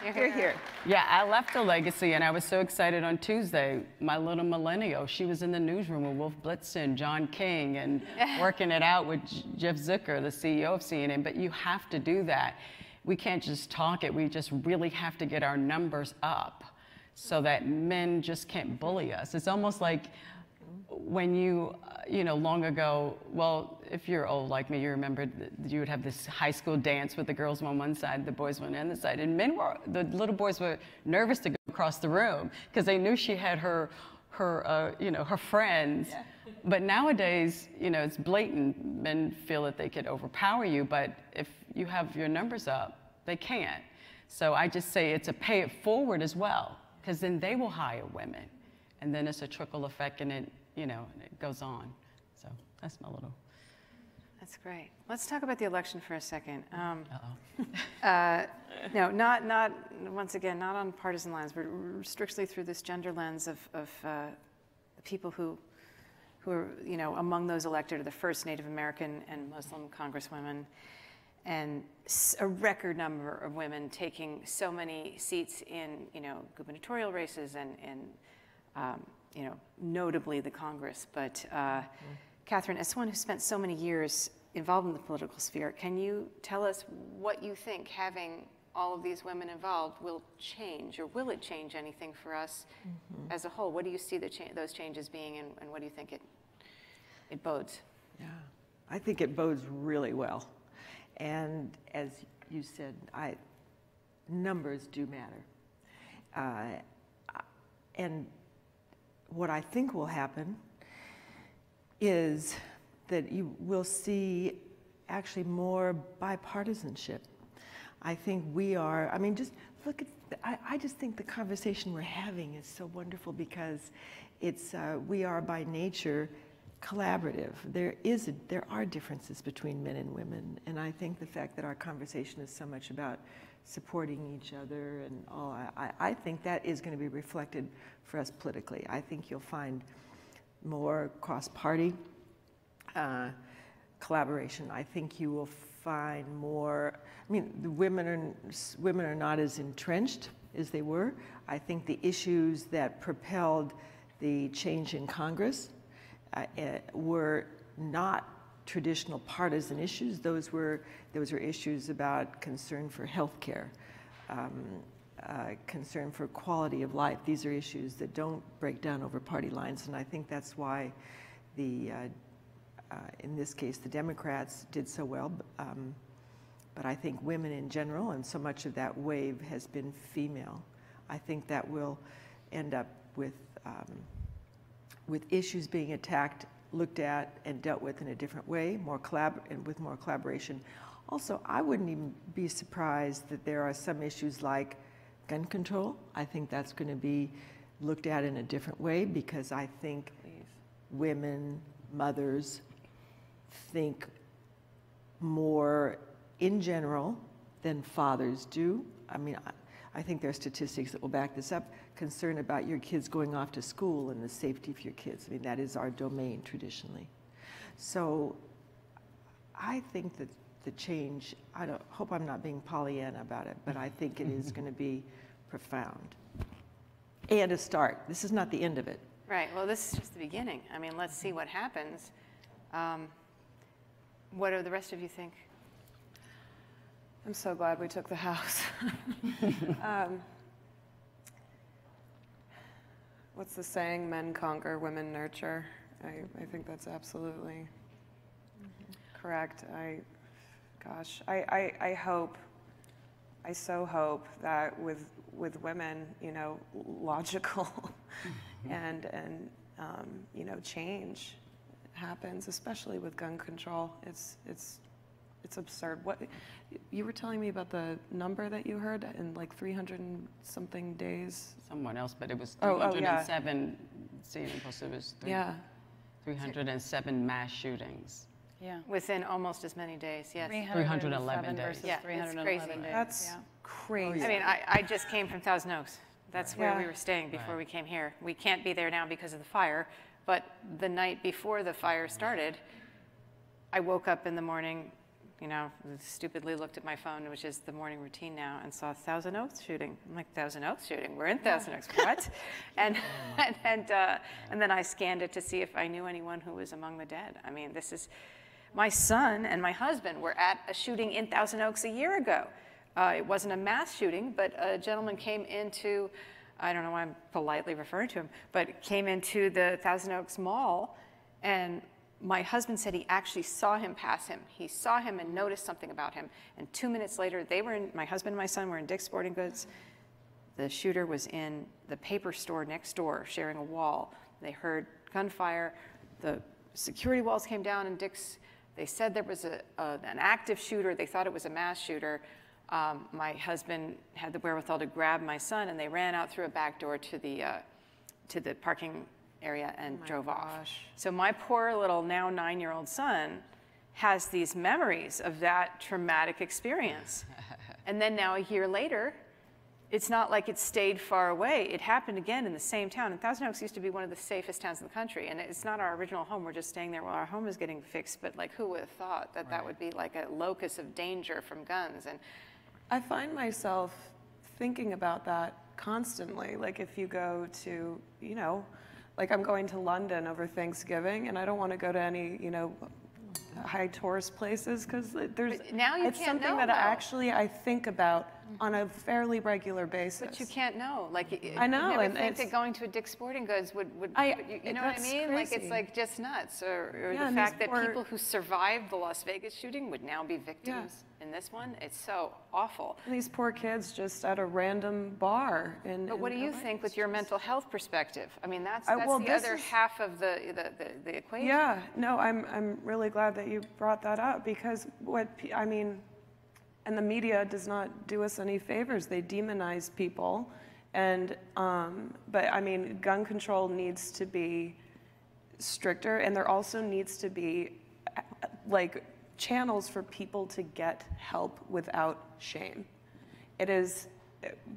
You're here. Yeah, I left a legacy, and I was so excited on Tuesday. My little millennial, she was in the newsroom with Wolf Blitzen, John King, and working it out with Jeff Zucker, the CEO of CNN. But you have to do that. We can't just talk it. We just really have to get our numbers up so that men just can't bully us. It's almost like when long ago, well, if you're old like me, you remember you would have this high school dance with the girls on one side, the boys on the other side, and the little boys were nervous to go across the room because they knew she had her friends. Yeah. But nowadays, it's blatant. Men feel that they could overpower you, but if you have your numbers up, they can't. So I just say it's a pay it forward as well, because then they will hire women, and then it's a trickle effect, and it goes on. So that's my little. That's great. Let's talk about the election for a second. No, not once again, not on partisan lines, but strictly through this gender lens of the people who are, among those elected are the first Native American and Muslim congresswomen, and a record number of women taking so many seats in, gubernatorial races and notably the Congress. But Catherine, as someone who spent so many years involved in the political sphere, can you tell us what you think having all of these women involved will change, or will it change anything for us as a whole? What do you see those changes being, and what do you think it bodes? Yeah, I think it bodes really well. And as you said, numbers do matter. And what I think will happen is that you will see actually more bipartisanship. I think just look at, I just think the conversation we're having is so wonderful because we are by nature collaborative. There are differences between men and women, and I think the fact that our conversation is so much about supporting each other and all, I think that is going to be reflected for us politically. I think you'll find more cross-party collaboration. I think you will find more, the women are not as entrenched as they were. I think the issues that propelled the change in Congress were not traditional partisan issues. Those were issues about concern for health care, concern for quality of life. These are issues that don't break down over party lines, and I think that's why in this case, the Democrats did so well. But I think women in general, and so much of that wave has been female, I think that will end up with issues being attacked, looked at, and dealt with in a different way, with more collaboration. Also, I wouldn't even be surprised that there are some issues like gun control. I think that's going to be looked at in a different way, because I think women, mothers, think more in general than fathers do. I think there are statistics that will back this up. Concern about your kids going off to school and the safety of your kids. That is our domain traditionally. So I think that the change, I hope I'm not being Pollyanna about it, but I think it is going to be profound. And a start. This is not the end of it. Right. Well, this is just the beginning. Let's see what happens. What do the rest of you think? I'm so glad we took the House. What's the saying? Men conquer, women nurture. I think that's absolutely correct. I hope, I so hope that with women, you know, logical and you know, change happens, especially with gun control. It's absurd. What you were telling me about the number that you heard in like 300 and something days? Someone else, but it was Oh, yeah. 307. See, it was Yeah. 307 mass shootings. Yeah. Within almost as many days, yes. 311 days. versus Yeah, it's 311 crazy. days. That's yeah. crazy. I mean, I just came from Thousand Oaks. That's where Yeah. we were staying before Right. we came here. We can't be there now because of the fire, but the night before the fire started, I woke up in the morning, you know, stupidly looked at my phone, which is the morning routine now, and saw Thousand Oaks shooting. I'm like, Thousand Oaks shooting? We're in Thousand Oaks. What? and then I scanned it to see if I knew anyone who was among the dead. I mean, this is, my son and my husband were at a shooting in Thousand Oaks a year ago. It wasn't a mass shooting, but a gentleman came into, I don't know why I'm politely referring to him, but came into the Thousand Oaks Mall, and my husband said he actually saw him pass him. He saw him and noticed something about him. And 2 minutes later, my husband and my son were in Dick's Sporting Goods. The shooter was in the paper store next door, sharing a wall. They heard gunfire. The security walls came down in Dick's. They said there was an active shooter. They thought it was a mass shooter. My husband had the wherewithal to grab my son, and they ran out through a back door to the parking area and drove off. So my poor little now 9-year-old son has these memories of that traumatic experience. And then now a year later, it's not like it stayed far away. It happened again in the same town. And Thousand Oaks used to be one of the safest towns in the country. And it's not our original home. We're just staying there while our home is getting fixed. But like, who would have thought that that would be like a locus of danger from guns? And I find myself thinking about that constantly. Like if you go to, you know, like I'm going to London over Thanksgiving, and I don't want to go to any, you know, high tourist places because there's. But now you it's can't something know, that though. actually I think about on a fairly regular basis. But you can't know. Like I know, you never and think it's- that going to a Dick's Sporting Goods would you know what I that's mean? Like it's crazy. like just nuts. Or Yeah, the and fact these that poor- people who survived the Las Vegas shooting would now be victims in this one. It's so awful. And these poor kids just at a random bar. But what do you think with your mental health perspective? I mean, that's well, the this other is- half of the equation. Yeah, no, I'm really glad that you brought that up because I mean, and the media does not do us any favors. They demonize people, and but I mean, gun control needs to be stricter, and there also needs to be like channels for people to get help without shame. It is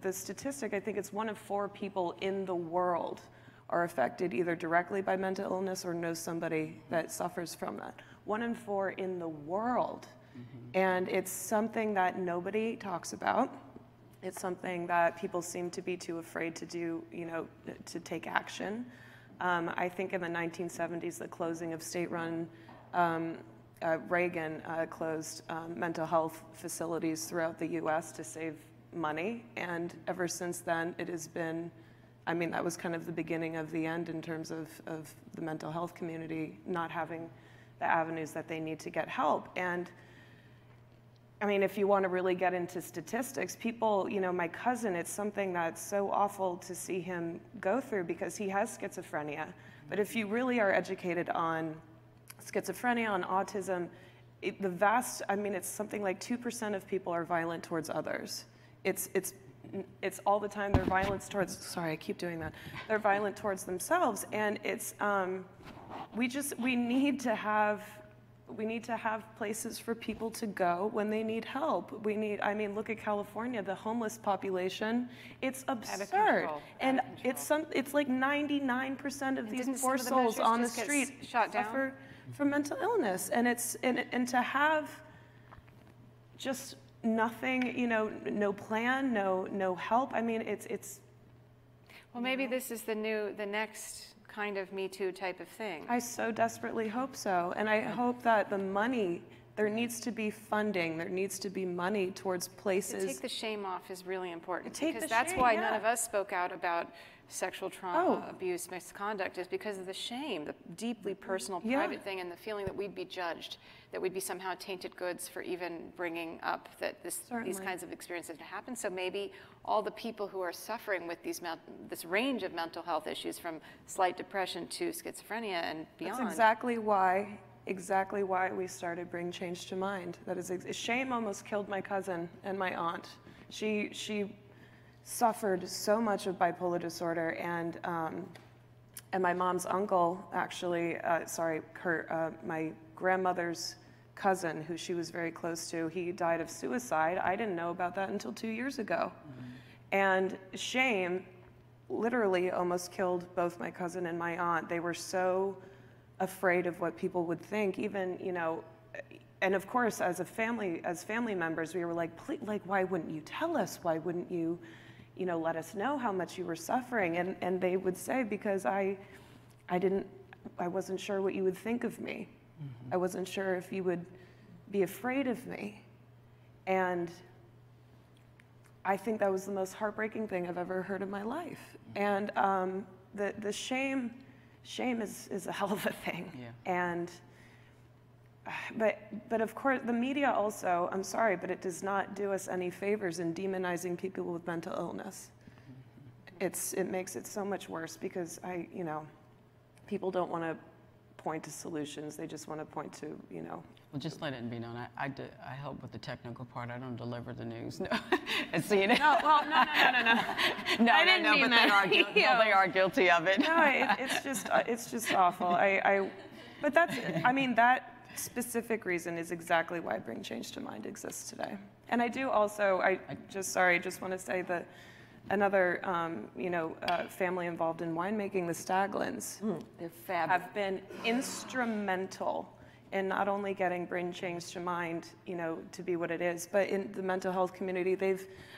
the statistic. I think it's 1 of 4 people in the world are affected either directly by mental illness or know somebody that suffers from that. 1 in 4 in the world. And it's something that nobody talks about. It's something that people seem to be too afraid to do, you know, to take action. I think in the 1970s, the closing of state-run, Reagan closed mental health facilities throughout the US to save money. And ever since then, it has been, I mean, that was kind of the beginning of the end in terms of the mental health community not having the avenues that they need to get help. And I mean, if you want to really get into statistics, people, you know, my cousin, it's something that's so awful to see him go through because he has schizophrenia. But if you really are educated on schizophrenia, on autism, I mean, it's something like 2% of people are violent towards others. It's all the time they're violent towards, sorry, I keep doing that. They're violent towards themselves. And it's, we need to have places for people to go when they need help. I mean, look at California, the homeless population. It's absurd. control. And it's like 99% of didn't these poor some of the souls on the ministers just street get shot down? suffer from mental illness. And and to have just nothing, you know, no plan, no help. I mean, it's. Well, maybe this is the next kind of Me Too type of thing. I so desperately hope so. And I hope that the money There needs to be funding. There needs to be money towards places. To take the shame off is really important, Take because the that's shame, why yeah. none of us spoke out about sexual trauma, Oh. abuse, misconduct, is because of the shame, the deeply personal, Yeah. private thing, and the feeling that we'd be judged, that we'd be somehow tainted goods for even bringing up that these Certainly. kinds of experiences happen. So maybe all the people who are suffering with this range of mental health issues, from slight depression to schizophrenia and beyond. That's exactly why we started Bring Change to Mind. That is, shame almost killed my cousin and my aunt. She suffered so much of bipolar disorder, and my mom's uncle, actually, my grandmother's cousin, who she was very close to, he died of suicide. I didn't know about that until 2 years ago. And shame literally almost killed both my cousin and my aunt. They were so afraid of what people would think, even, and of course, as family members, we were like, please, like, why wouldn't you tell us? Why wouldn't you, let us know how much you were suffering? And they would say, because I wasn't sure what you would think of me. I wasn't sure if you would be afraid of me. And I think that was the most heartbreaking thing I've ever heard in my life. And the shame is a hell of a thing. Yeah. And but of course, the media also, I'm sorry, but it does not do us any favors in demonizing people with mental illness. It makes it so much worse, because people don't want to point to solutions. They just want to point to, Well, just let it be known. I help with the technical part. I don't deliver the news. No. And CNN. no. No, I didn't no, mean but that. they are guilty of it. No, it's just awful. But that specific reason is exactly why Bring Change to Mind exists today. And I do also, just want to say that another, family involved in winemaking, the Staglins, They're fabulous. have been instrumental in not only getting Bring Change to Mind, to be what it is, but in the mental health community,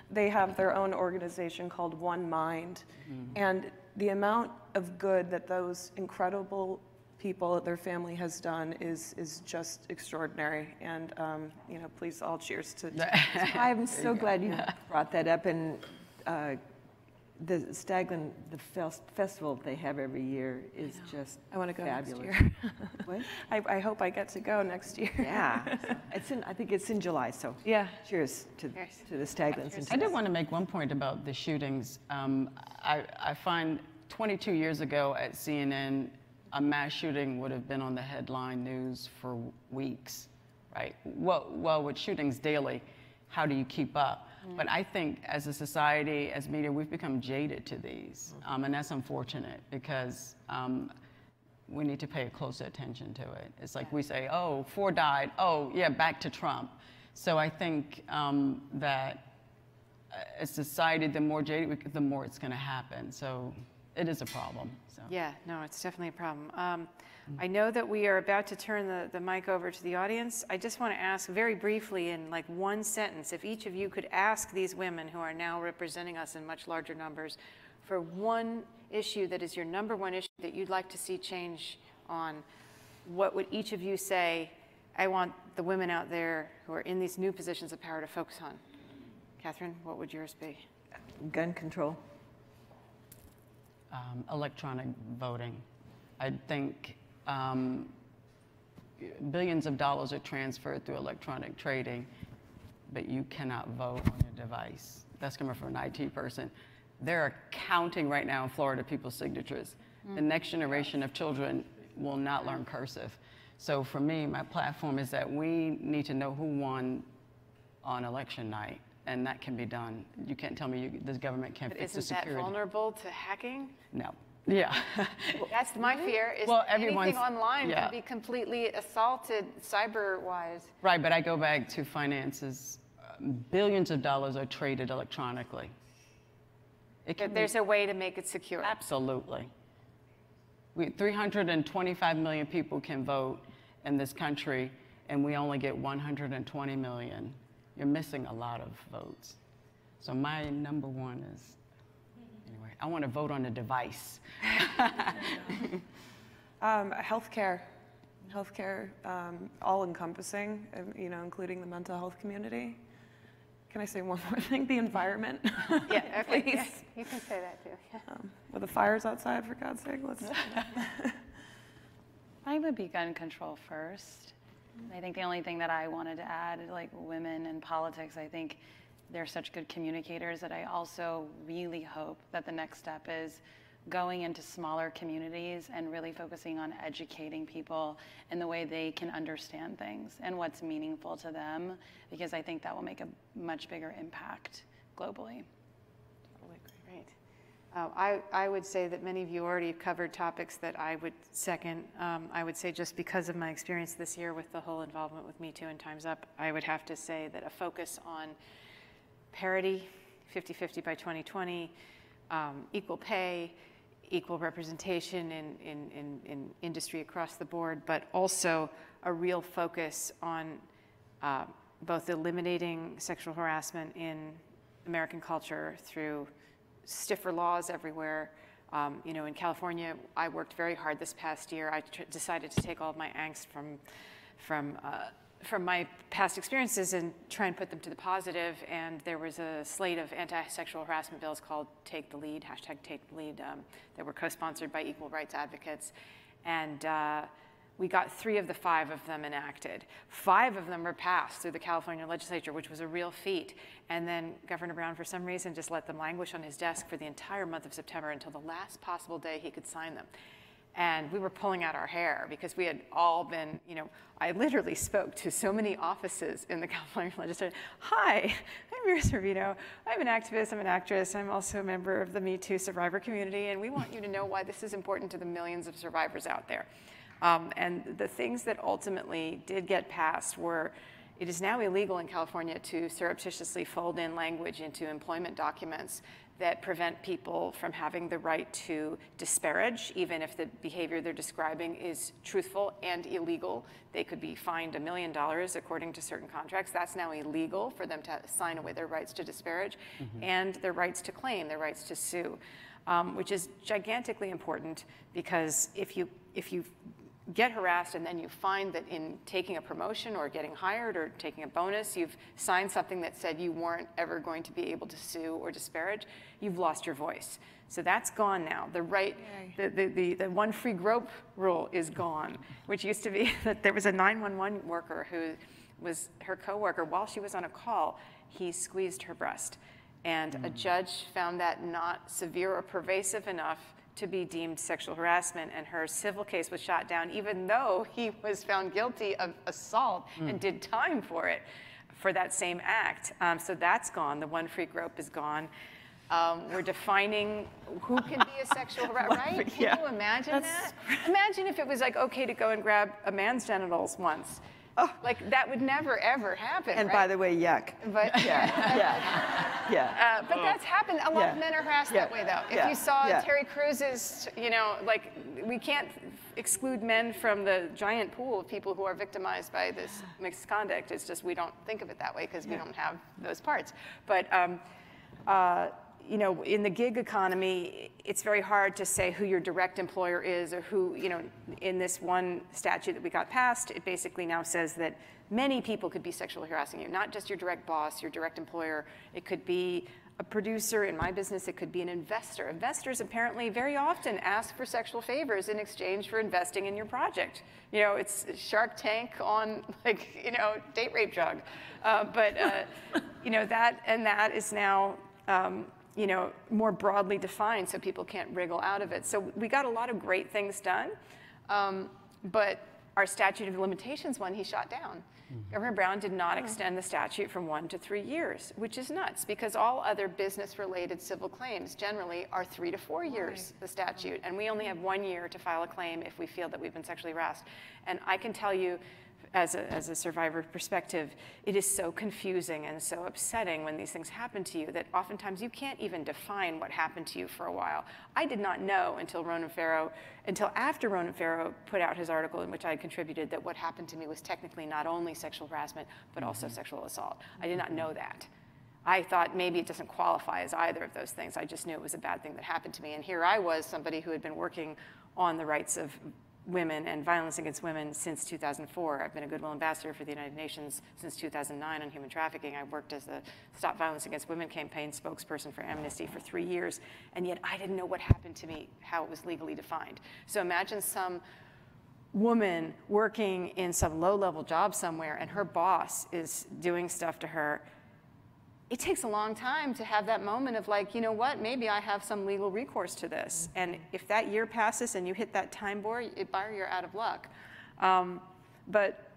they have their own organization called One Mind, and the amount of good that those incredible people, their family has done is just extraordinary. And please all cheers to. I'm so glad you brought that up. And the Staglin, the festival they have every year is just I want to go fabulous. next year. What? I hope I get to go next year. Yeah, I think it's in July. So Yeah. cheers to the Staglins. And I did want to make one point about the shootings. I find 22 years ago at CNN, a mass shooting would have been on the headline news for weeks, right? Well, with shootings daily, how do you keep up? But I think as a society, as media, we've become jaded to these. And that's unfortunate, because we need to pay closer attention to it. It's like we say, oh, 4 died. Oh, yeah, back to Trump. So I think that as society, the more jaded, the more it's going to happen. So it is a problem. So. Yeah, no, it's definitely a problem. I know that we are about to turn the mic over to the audience. I just want to ask very briefly, in like one sentence, if each of you could ask these women who are now representing us in much larger numbers for one issue that is your number one issue that you'd like to see change on, what would each of you say, I want the women out there who are in these new positions of power to focus on? Catherine, what would yours be? Gun control. Electronic voting. I think billions of dollars are transferred through electronic trading, but you cannot vote on your device. That's coming from an IT person. They're counting right now in Florida people's signatures. The next generation of children will not learn cursive. So for me, my platform is that we need to know who won on election night, and that can be done. You can't tell me the government can't fix the security. Isn't that vulnerable to hacking? No. Yeah. That's my fear, is anything online can be completely assaulted cyber-wise. Right, but I go back to finances. Billions of dollars are traded electronically. There's a way to make it secure. Absolutely. 325 million people can vote in this country, and we only get 120 million. You're missing a lot of votes. So my number one is, anyway, I want to vote on a device. Healthcare. healthcare, all-encompassing, you know, including the mental health community. Can I say one more thing? The environment. Yeah, okay, Please. yeah, you can say that too. With the fires outside, for God's sake, let's. I would be gun control first. I think the only thing that I wanted to add, like women in politics, I think they're such good communicators that I also really hope that the next step is going into smaller communities and really focusing on educating people in the way they can understand things and what's meaningful to them, because I think that will make a much bigger impact globally. Great. I would say that many of you already covered topics that I would second. I would say just because of my experience this year with the whole involvement with Me Too and Time's Up, I would have to say that a focus on parity, 50-50 by 2020, equal pay, equal representation in industry across the board, but also a real focus on both eliminating sexual harassment in American culture through stiffer laws everywhere. You know, in California, I worked very hard this past year. I decided to take all of my angst from my past experiences and try and put them to the positive. And there was a slate of anti-sexual harassment bills called Take the Lead, hashtag Take the Lead, that were co-sponsored by equal rights advocates. And we got 3 of the 5 of them enacted. 5 of them were passed through the California legislature, which was a real feat. And then Governor Brown, for some reason, just let them languish on his desk for the entire month of September until the last possible day he could sign them. And we were pulling out our hair because we had all been, you know, I literally spoke to so many offices in the California legislature. Hi, I'm Mira Sorvino. I'm an activist, I'm an actress. I'm also a member of the Me Too survivor community, and we want you to know why this is important to the millions of survivors out there. And the things that ultimately did get passed were, it is now illegal in California to surreptitiously fold in language into employment documents that prevent people from having the right to disparage, even if the behavior they're describing is truthful and illegal. They could be fined $1 million according to certain contracts. That's now illegal for them to sign away their rights to disparage and their rights to claim, their rights to sue, which is gigantically important, because if you get harassed and then you find that in taking a promotion or getting hired or taking a bonus, you've signed something that said you weren't ever going to be able to sue or disparage, you've lost your voice. So that's gone now. The right, the one free grope rule is gone, which used to be that there was a 911 worker who was her coworker, while she was on a call, he squeezed her breast. And a judge found that not severe or pervasive enough to be deemed sexual harassment, and her civil case was shot down, even though he was found guilty of assault and did time for it, for that same act. So that's gone. The one free grope is gone. We're defining who can be a sexual harasser, right? Can you imagine that? Imagine if it was like okay to go and grab a man's genitals once. Oh. Like that would never ever happen. And right? by the way, yuck. But but that's happened. A lot of men are harassed that way, though. If you saw Terry Cruz's, you know, like we can't exclude men from the giant pool of people who are victimized by this misconduct. It's just we don't think of it that way because we don't have those parts. But you know, in the gig economy, it's very hard to say who your direct employer is or who, you know, in this one statute that we got passed, it basically now says that many people could be sexually harassing you, not just your direct boss, your direct employer. It could be a producer in my business, it could be an investor. Investors apparently very often ask for sexual favors in exchange for investing in your project. You know, it's Shark Tank on, like, you know, date rape drug. You know, that is now, you know, more broadly defined so people can't wriggle out of it. So we got a lot of great things done, but our statute of limitations one, he shot down. Governor Brown did not extend the statute from 1 to 3 years, which is nuts because all other business-related civil claims generally are 3 to 4 years, the statute, and we only have 1 year to file a claim if we feel that we've been sexually harassed. And I can tell you, as a survivor perspective, it is so confusing and so upsetting when these things happen to you that oftentimes you can't even define what happened to you for a while. I did not know until after Ronan Farrow put out his article in which I had contributed that what happened to me was technically not only sexual harassment, but also sexual assault. I did not know that. I thought maybe it doesn't qualify as either of those things. I just knew it was a bad thing that happened to me. And here I was, somebody who had been working on the rights of women and violence against women since 2004. I've been a Goodwill Ambassador for the United Nations since 2009 on human trafficking. I worked as the Stop Violence Against Women campaign spokesperson for Amnesty for 3 years, and yet I didn't know what happened to me, how it was legally defined. So imagine some woman working in some low-level job somewhere and her boss is doing stuff to her. It takes a long time to have that moment of like, you know what, maybe I have some legal recourse to this. And if that year passes and you hit that time bar, you're out of luck. But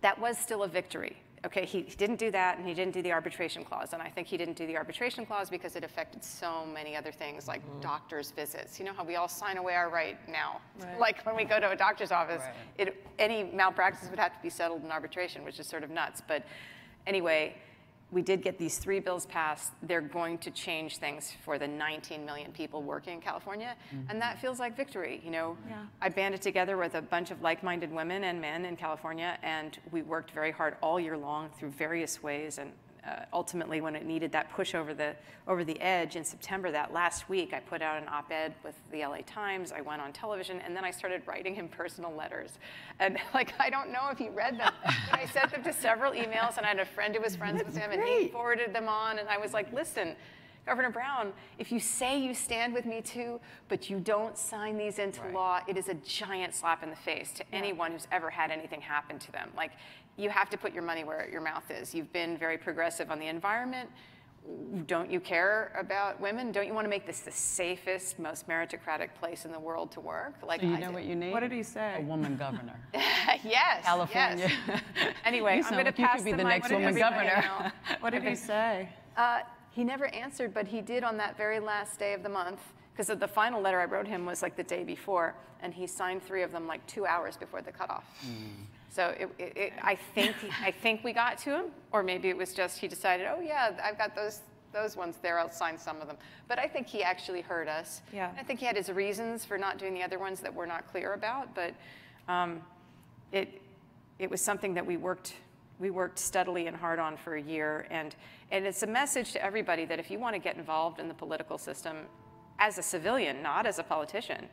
that was still a victory. Okay, he didn't do that, and he didn't do the arbitration clause. And I think he didn't do the arbitration clause because it affected so many other things, like doctor's visits. You know how we all sign away our right now? Right. Like when we go to a doctor's office, any malpractice would have to be settled in arbitration, which is sort of nuts. But anyway, we did get these 3 bills passed. They're going to change things for the 19 million people working in California, and that feels like victory. You know, I banded together with a bunch of like-minded women and men in California, and we worked very hard all year long through various ways. And ultimately, when it needed that push over the edge in September, that last week, I put out an op-ed with the LA Times. I went on television, and then I started writing him personal letters. And like, I don't know if he read them, but I sent them to several emails, and I had a friend who was friends with him, and he forwarded them on. And I was like, listen, Governor Brown, if you say you stand with me too, but you don't sign these into law, it is a giant slap in the face to anyone who's ever had anything happen to them. Like, you have to put your money where your mouth is. You've been very progressive on the environment. Don't you care about women? Don't you want to make this the safest, most meritocratic place in the world to work? Like, so you know what you need? What did he say? A woman governor. Yes. California. Yes. Anyway, I'm going to pass the mic. next woman governor. What did he say? He never answered, but he did on that very last day of the month, because the final letter I wrote him was like the day before, and he signed 3 of them like 2 hours before the cutoff. So I think we got to him, or maybe it was just he decided, oh yeah, I've got those ones there, I'll sign some of them. But I think he actually heard us. Yeah. I think he had his reasons for not doing the other ones that we're not clear about, but it was something that we worked steadily and hard on for a year, and it's a message to everybody that if you want to get involved in the political system as a civilian, not as a politician,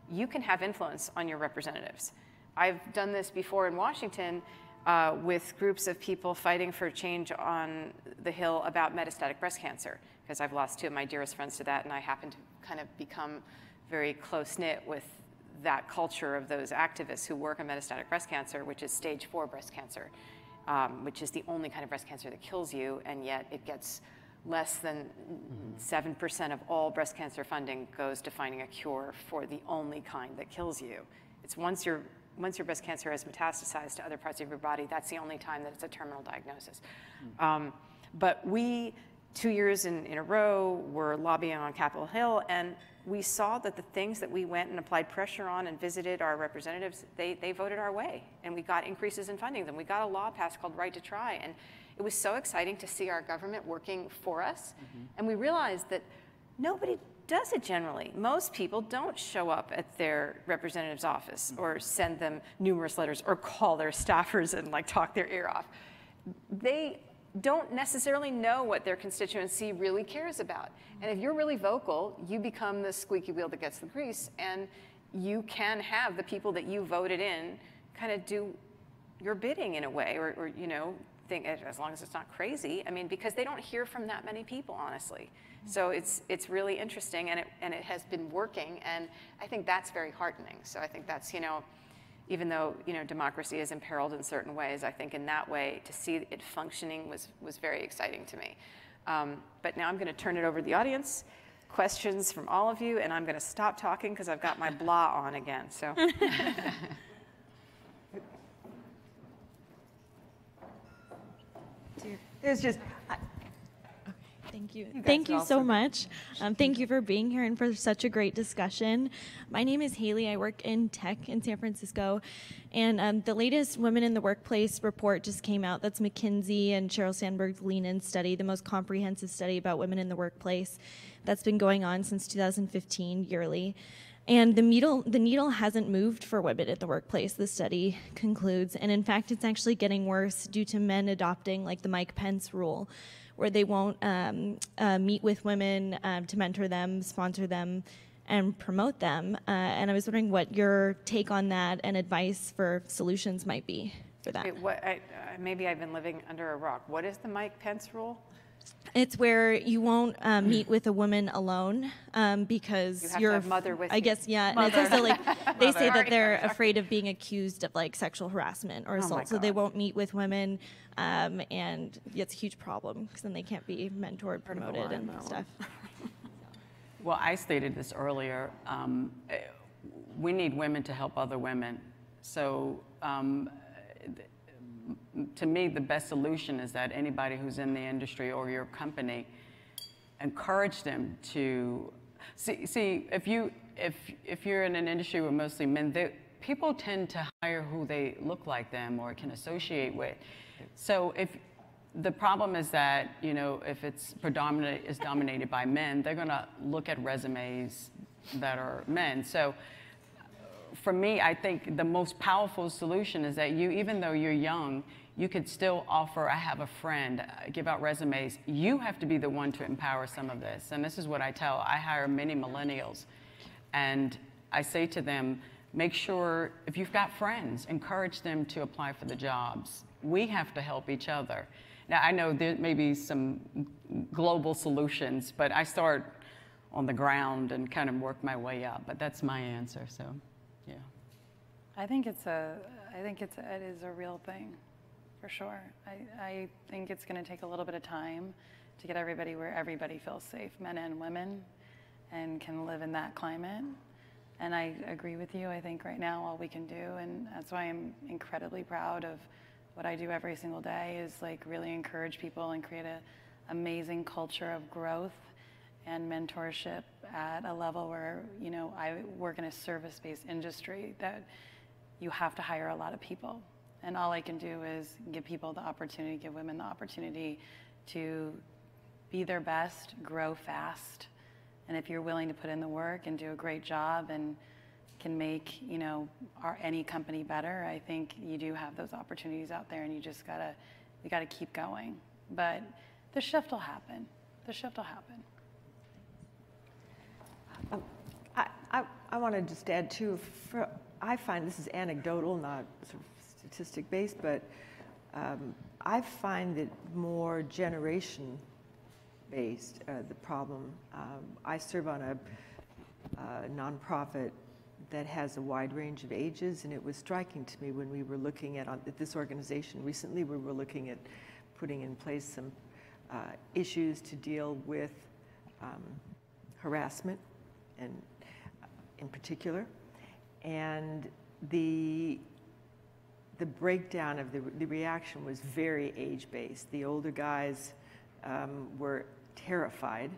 you can have influence on your representatives. I've done this before in Washington with groups of people fighting for change on the Hill about metastatic breast cancer, because I've lost 2 of my dearest friends to that, and I happen to kind of become very close-knit with that culture of those activists who work on metastatic breast cancer, which is stage 4 breast cancer, which is the only kind of breast cancer that kills you, and yet it gets less than 7% of all breast cancer funding goes to finding a cure for the only kind that kills you. It's once your breast cancer has metastasized to other parts of your body, that's the only time that it's a terminal diagnosis. But we, 2 years in a row, were lobbying on Capitol Hill, and we saw that the things that we went and applied pressure on and visited our representatives, they voted our way, and we got increases in funding. And we got a law passed called Right to Try, and it was so exciting to see our government working for us. And we realized that nobody does it generally. Most people don't show up at their representative's office or send them numerous letters or call their staffers and like talk their ear off. They don't necessarily know what their constituency really cares about. And if you're really vocal, you become the squeaky wheel that gets the grease, and you can have the people that you voted in kind of do your bidding in a way, or you know, think, as long as it's not crazy. I mean, because they don't hear from that many people, honestly. So it's really interesting, and it has been working, and I think that's very heartening. So I think that's, you know, even though, you know, democracy is imperiled in certain ways, I think in that way, to see it functioning was very exciting to me. But now I'm going to turn it over to the audience. Questions from all of you, and I'm going to stop talking because I've got my blah on again. So. It's just, Thank you. Thank you so much. Thank you for being here and for such a great discussion. My name is Haley. I work in tech in San Francisco. And the latest Women in the Workplace report just came out. That's McKinsey and Sheryl Sandberg's Lean-In study, the most comprehensive study about women in the workplace that's been going on since 2015 yearly. And the needle hasn't moved for women at the workplace, the study concludes. And in fact, it's actually getting worse due to men adopting like the Mike Pence rule, where they won't meet with women to mentor them, sponsor them, and promote them. And I was wondering what your take on that and advice for solutions might be for that. Wait, maybe I've been living under a rock. What is the Mike Pence rule? It's where you won't meet with a woman alone because You have to you're have mother with I you. guess, yeah. And it's also like they say that they're afraid of being accused of like sexual harassment or assault, so they won't meet with women, and it's a huge problem because then they can't be mentored, promoted, and stuff. Well, I stated this earlier. We need women to help other women. So to me, the best solution is that anybody who's in the industry or your company, encourage them to see if you're in an industry with mostly men, people tend to hire who they look like them or can associate with. So if the problem is that, you know, if it's dominated by men, they're going to look at resumes that are men. So for me, I think the most powerful solution is that you, even though you're young, you could still offer, I have a friend, give out resumes. You have to be the one to empower some of this. And this is what I tell. I hire many millennials. And I say to them, make sure, if you've got friends, encourage them to apply for the jobs. We have to help each other. Now, I know there may be some global solutions, but I start on the ground and kind of work my way up. But that's my answer, so, yeah. I think it is a real thing, for sure. I think it's going to take a little bit of time to get everybody where everybody feels safe, men and women, and can live in that climate. And I agree with you. I think right now all we can do, and that's why I'm incredibly proud of what I do every single day, is like really encourage people and create an amazing culture of growth and mentorship at a level where, you know, I work in a service-based industry that you have to hire a lot of people. And all I can do is give people the opportunity, give women the opportunity to be their best, grow fast. And if you're willing to put in the work and do a great job and can make, you know, any company better, I think you do have those opportunities out there, and you just we gotta keep going. But the shift will happen. The shift will happen. I want to just add too, I find this is anecdotal, not sort of statistic based, but I find it more generation based, the problem. I serve on a nonprofit that has a wide range of ages, and it was striking to me when we were looking at this organization recently, we were looking at putting in place some issues to deal with harassment, and in particular, and the breakdown of the reaction was very age-based. The older guys were terrified,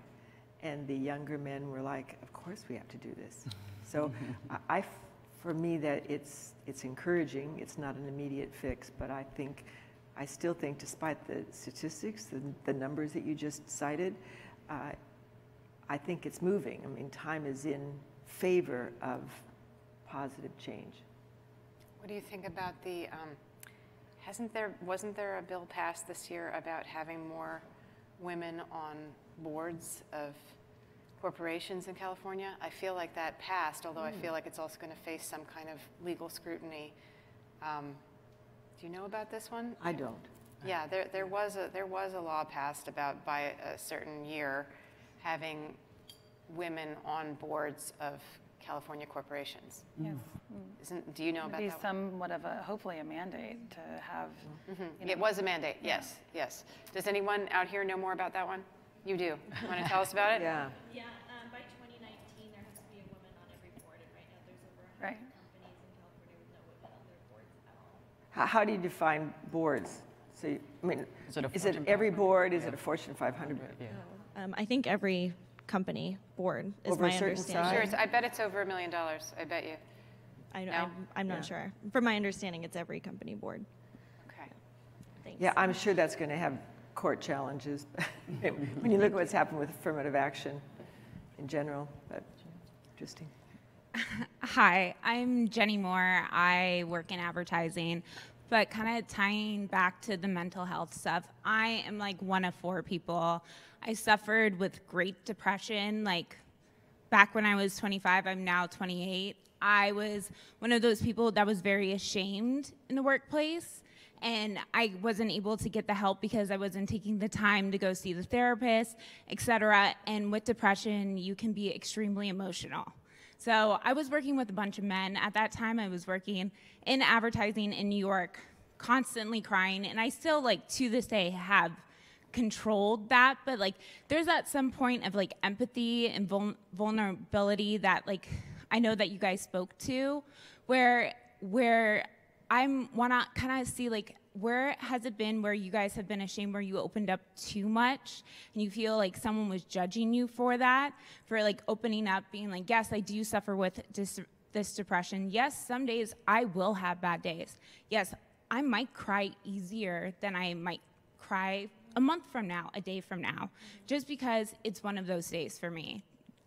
and the younger men were like, of course we have to do this. So for me, that it's encouraging. It's not an immediate fix, but I still think, despite the statistics, the numbers that you just cited, I think it's moving. I mean, time is in favor of positive change. What do you think about the, wasn't there a bill passed this year about having more women on boards of corporations in California? I feel like that passed, although I feel like it's also going to face some kind of legal scrutiny. Do you know about this one? I don't. Yeah, there was a law passed about by a certain year having women on boards of California corporations. Yes. Do you know about that? It'd be somewhat of hopefully a mandate to have. You know, it was a mandate. Yes, yes. Does anyone out here know more about that one? You do. You want to tell us about it? Yeah. Yeah, by 2019, there has to be a woman on every board, and right now there's over 100 Right. companies in California with no women on their boards at all. How do you define boards? So, I mean, is it every board? Is it a Fortune 500? Yeah. I think every company board is Over a my certain understanding. size? Sure, I bet it's over $1 million. I bet you. No? I'm not sure. From my understanding, it's every company board. Okay. Thanks. Yeah, I'm sure that's going to have court challenges when you look at what's happened with affirmative action in general. But interesting. Hi, I'm Jenny Moore. I work in advertising, but kind of tying back to the mental health stuff, I am like one of 4 people. I suffered with Great Depression like back when I was 25, I'm now 28. I was one of those people that was very ashamed in the workplace, and I wasn't able to get the help because I wasn't taking the time to go see the therapist, etc. And with depression, you can be extremely emotional. So I was working with a bunch of men. At that time, I was working in advertising in New York, constantly crying, and I still, like, to this day have controlled that, but like there's at some point of like empathy and vulnerability that like I know that you guys spoke to, where I wanna kind of see like where has it been where you guys have been ashamed, where you opened up too much and you feel like someone was judging you for that, for like opening up, being like, yes, I do suffer with this depression. Yes, some days I will have bad days. Yes, I might cry easier than I might cry a month from now, a day from now, just because it's one of those days for me.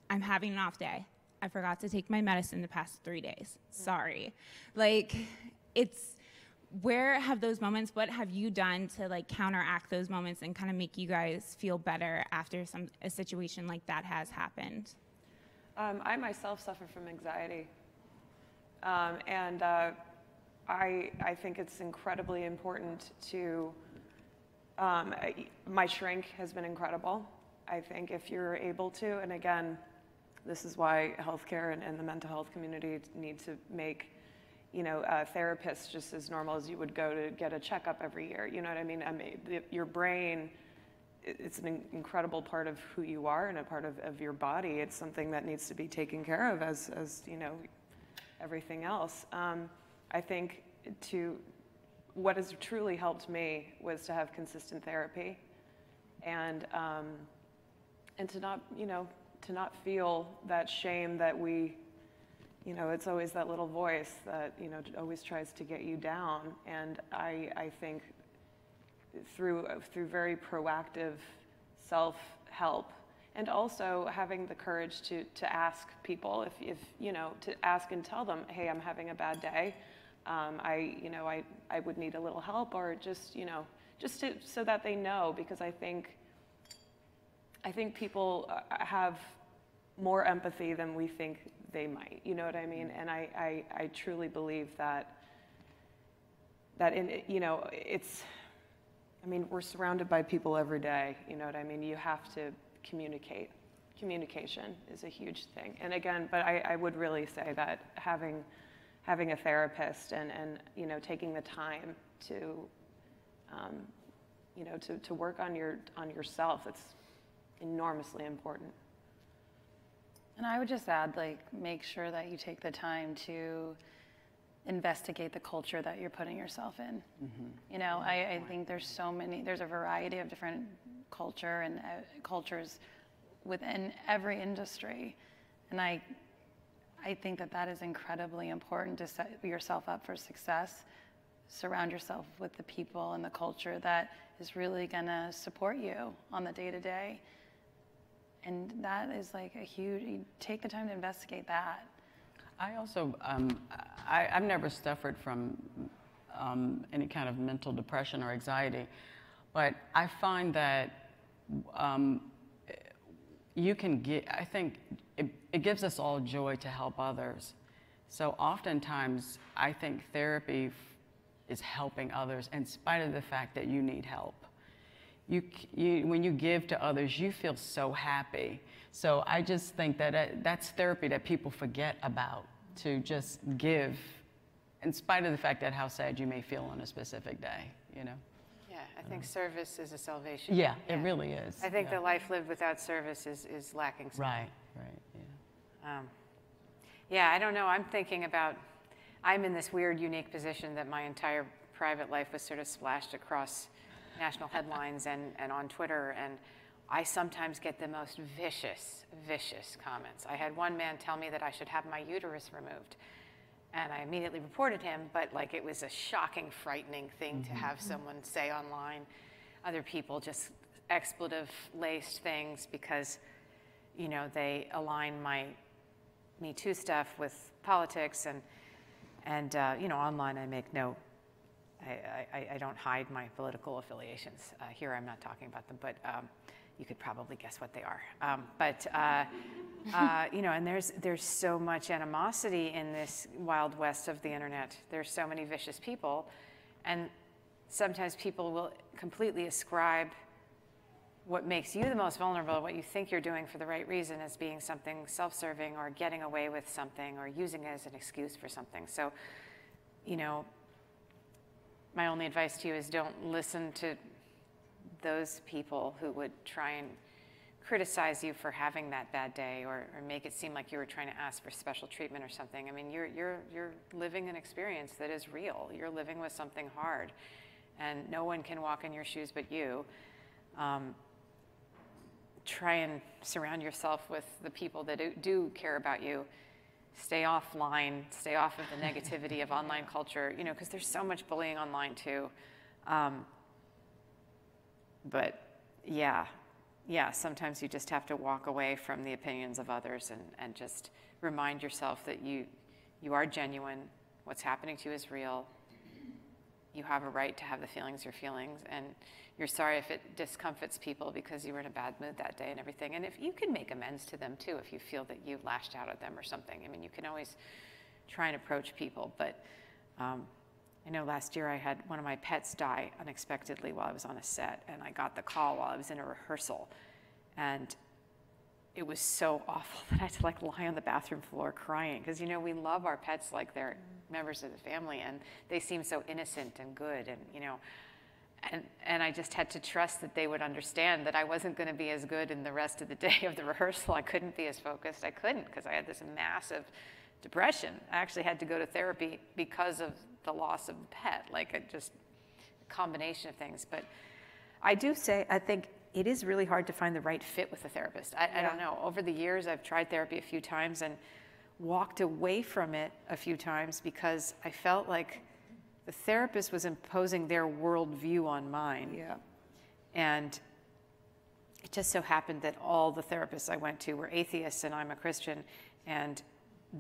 I'm having an off day. I forgot to take my medicine the past 3 days. Sorry. Like, it's, where have those moments, what have you done to like counteract those moments and kind of make you guys feel better after a situation like that has happened? I myself suffer from anxiety. And I think it's incredibly important to, my shrink has been incredible. I think if you're able to, and again, this is why healthcare and the mental health community need to make, therapists just as normal as you would go to get a checkup every year. You know what I mean? Your brain, it's an incredible part of who you are and a part of your body. It's something that needs to be taken care of as everything else. I think what has truly helped me was to have consistent therapy and to not feel that shame that it's always that little voice that, always tries to get you down. And I think through very proactive self-help and also having the courage to ask people if to ask and tell them, hey, I'm having a bad day. I would need a little help, or just so that they know, because I think people have more empathy than we think they might, you know what I mean? And I truly believe that we're surrounded by people every day, you know what I mean? You have to communicate. Communication is a huge thing. And again, but I would really say that having a therapist and taking the time to work on yourself, it's enormously important. And I would just add, like, make sure that you take the time to investigate the culture that you're putting yourself in. Mm-hmm. I think there's a variety of different cultures within every industry. And I think that is incredibly important to set yourself up for success. Surround yourself with the people and the culture that is really gonna support you on the day-to-day. And that is like you take the time to investigate that. I also, I've never suffered from any kind of mental depression or anxiety, but I find that I think it gives us all joy to help others. So oftentimes, I think therapy is helping others in spite of the fact that you need help. When you give to others, you feel so happy. So I just think that that's therapy that people forget about, to just give in spite of the fact that how sad you may feel on a specific day, Yeah, I think service is a salvation. Yeah, it really is. I think the life lived without service is lacking something. Right, yeah. I don't know, I'm in this weird, unique position that my entire private life was sort of splashed across national headlines and on Twitter, and I sometimes get the most vicious comments. I had one man tell me that I should have my uterus removed, and I immediately reported him, but it was a shocking, frightening thing to have someone say online. Other people just expletive-laced things because, they align my Me Too stuff with politics, and online I make no, I don't hide my political affiliations. Here I'm not talking about them, but you could probably guess what they are. And there's so much animosity in this wild west of the internet. There's so many vicious people, and sometimes people will completely ascribe what makes you the most vulnerable, what you think you're doing for the right reason, as being something self-serving or getting away with something or using it as an excuse for something. So, my only advice to you is don't listen to those people who would try and criticize you for having that bad day or make it seem like you were trying to ask for special treatment or something. I mean, you're living an experience that is real. You're living with something hard, and no one can walk in your shoes but you. Try and surround yourself with the people that do care about you. Stay offline, stay off of the negativity of online culture, because there's so much bullying online too. But yeah, sometimes you just have to walk away from the opinions of others and just remind yourself that you are genuine. What's happening to you is real. You have a right to have the feelings you're feeling, and you're sorry if it discomfits people because you were in a bad mood that day and everything. And if you can make amends to them too, if you feel that you lashed out at them or something. I mean, you can always try and approach people. But I know last year I had one of my pets die unexpectedly while I was on a set, and I got the call while I was in a rehearsal. And it was so awful that I had to lie on the bathroom floor crying, because we love our pets like they're members of the family, and they seem so innocent and good, and I just had to trust that they would understand that I wasn't going to be as good in the rest of the day of the rehearsal. I couldn't be as focused. I couldn't, because I had this massive depression. I actually had to go to therapy because of the loss of the pet, just a combination of things. But I do say, I think it is really hard to find the right fit with a therapist. I don't know. Over the years, I've tried therapy a few times and walked away from it a few times because I felt like the therapist was imposing their worldview on mine. Yeah. And it just so happened that all the therapists I went to were atheists, and I'm a Christian, and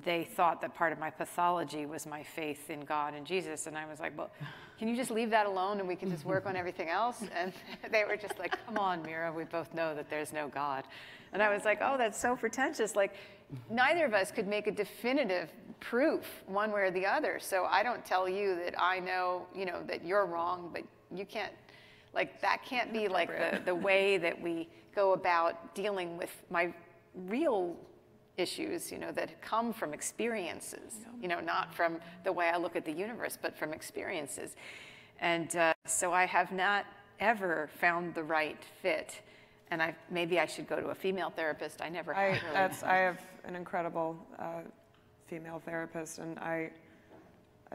they thought that part of my pathology was my faith in God and Jesus. And I was like, well, can you just leave that alone and we can just work on everything else? And they were just like, come on, Mira, we both know that there's no God. And I was like, oh, that's so pretentious. Neither of us could make a definitive proof one way or the other. So I don't tell you that I know, that you're wrong, but you can't, that can't be the way that we go about dealing with my real issues, that come from experiences, not from the way I look at the universe, but from experiences. And so I have not ever found the right fit. And maybe I should go to a female therapist. I never have really. I have an incredible female therapist, and I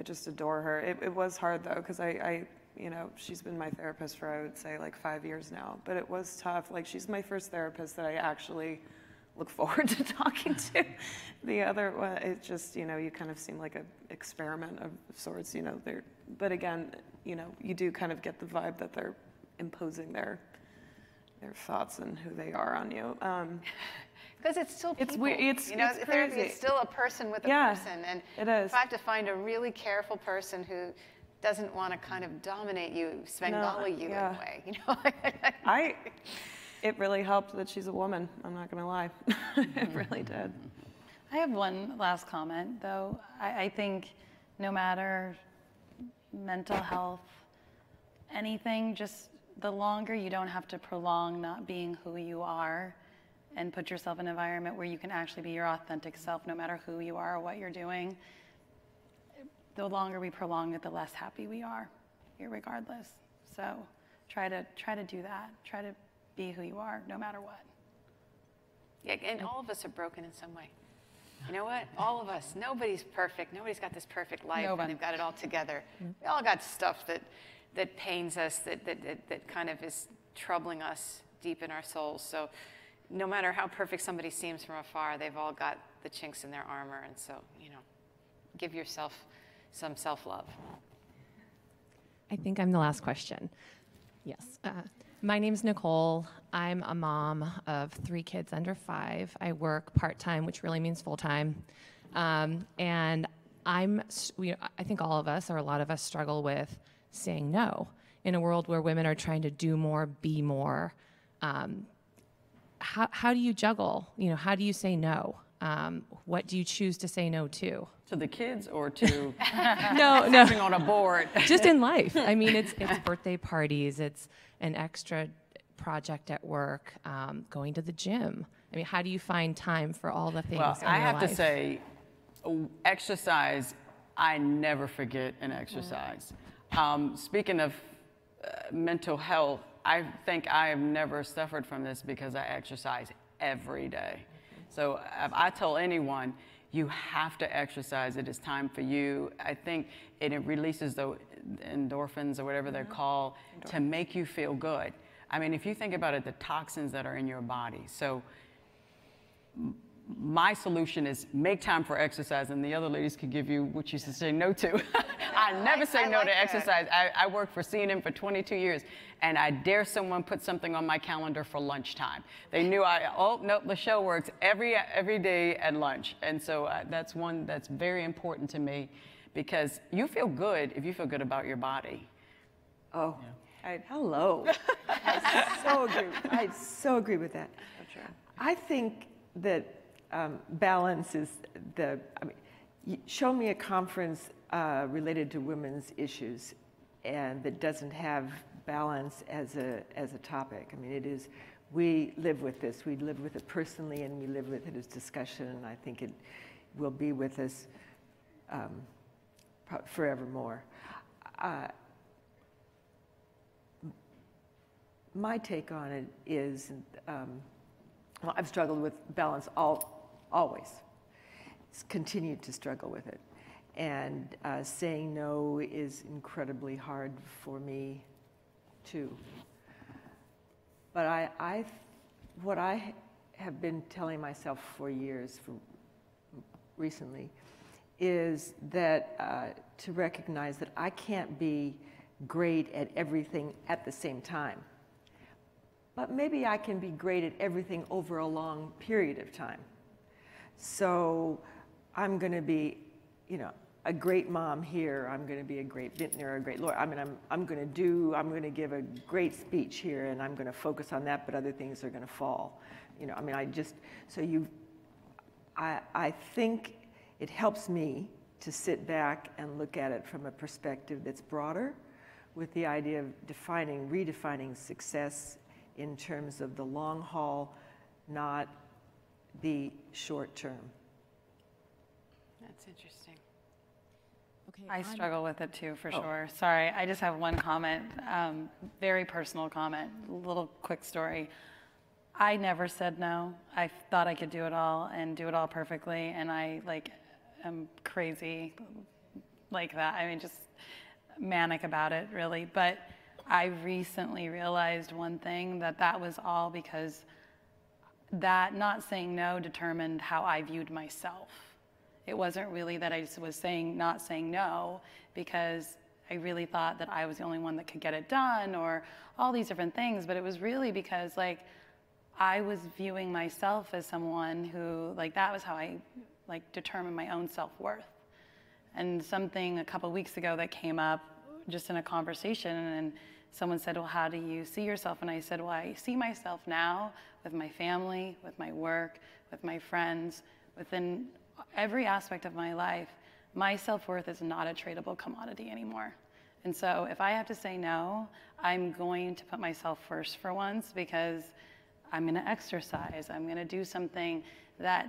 just adore her. It was hard though, because she's been my therapist for, I would say, 5 years now. But it was tough. She's my first therapist that I actually look forward to talking to. The other one, it just, you kind of seem like an experiment of sorts, but again, you do kind of get the vibe that they're imposing their thoughts and who they are on you. Because it's still people. It's weird. It's crazy. It's still a person with a person. And it is. If I have to find a really careful person who doesn't want to kind of dominate you, Svengali you in a way, It really helped that she's a woman. I'm not going to lie. It really did. I have one last comment, though. I think no matter mental health, anything, just the longer you don't have to prolong not being who you are and put yourself in an environment where you can actually be your authentic self, no matter who you are or what you're doing, the longer we prolong it, the less happy we are, irregardless. So try to do that. Try to be who you are, no matter what. Yeah, and all of us are broken in some way. You know what? All of us. Nobody's perfect. Nobody's got this perfect life, and they've got it all together. We all got stuff that pains us, that kind of is troubling us deep in our souls. So no matter how perfect somebody seems from afar, they've all got the chinks in their armor. And so, give yourself some self-love. I think I'm the last question. Yes. My name's Nicole. I'm a mom of 3 kids under 5. I work part-time, which really means full-time. And I think all of us, or a lot of us, struggle with saying no in a world where women are trying to do more, be more. how do you juggle? You know, how do you say no? What do you choose to say no to? To the kids or to No, something on a board? just in life. I mean, it's birthday parties, it's an extra project at work, going to the gym. I mean, how do you find time for all the things Well, in I your have life? to say, exercise, I never forget an exercise. Speaking of mental health, I think I have never suffered from this because I exercise every day. So if I tell anyone, you have to exercise, it is time for you. I think it releases the endorphins or whatever they're called to make you feel good. I mean, if you think about it, the toxins that are in your body. So my solution is make time for exercise, and the other ladies can give you what you should say no to. I never say no to exercise. I worked for CNN for 22 years, and I dare someone put something on my calendar for lunchtime. They knew oh, nope, the show works every day at lunch. And so that's one that's very important to me, because you feel good if you feel good about your body. Oh, hello. I so agree with that. I think that balance is show me a conference related to women's issues and that doesn't have balance as a topic. I mean, it is, we live with this. We live with it personally, and we live with it as discussion, and I think it will be with us forevermore. My take on it is, well, I've struggled with balance always. Continued to struggle with it. And saying no is incredibly hard for me too. But what I have been telling myself for years, recently, is that to recognize that I can't be great at everything at the same time. But maybe I can be great at everything over a long period of time. So I'm going to be, a great mom here. I'm going to be a great vintner, a great lawyer. I mean, I'm going to give a great speech here, and I'm going to focus on that, but other things are going to fall. I mean, I think it helps me to sit back and look at it from a perspective that's broader, with the idea of redefining success in terms of the long haul, not the short term. That's interesting. Okay, I struggle with it too, for sure. Sorry, I just have one comment, very personal comment, little quick story. I never said no. I thought I could do it all and do it all perfectly, and I am crazy like that. I mean, just manic about it, really. But I recently realized one thing, that was all because that not saying no determined how I viewed myself. It wasn't really that I just was not saying no because I really thought that I was the only one that could get it done or all these different things, but it was really because I was viewing myself as someone who, that was how I determined my own self-worth. And something a couple weeks ago that came up just in a conversation, and someone said, well, how do you see yourself? And I said, well, I see myself now with my family, with my work, with my friends, within every aspect of my life. My self-worth is not a tradable commodity anymore. And so if I have to say no, I'm going to put myself first for once, because I'm going to exercise. I'm going to do something that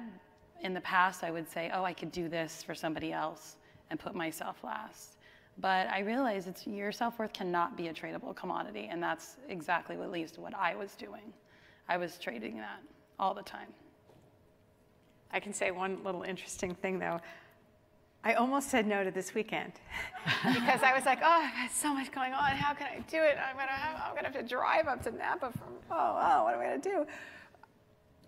in the past I would say, oh, I could do this for somebody else and put myself last. But I realize your self-worth cannot be a tradable commodity, and that's exactly what leads to what I was doing. I was trading that all the time. I can say one little interesting thing, though. I almost said no to this weekend because I was like, oh, I've got so much going on. How can I do it? I'm gonna have to drive up to Napa from, what am I gonna do?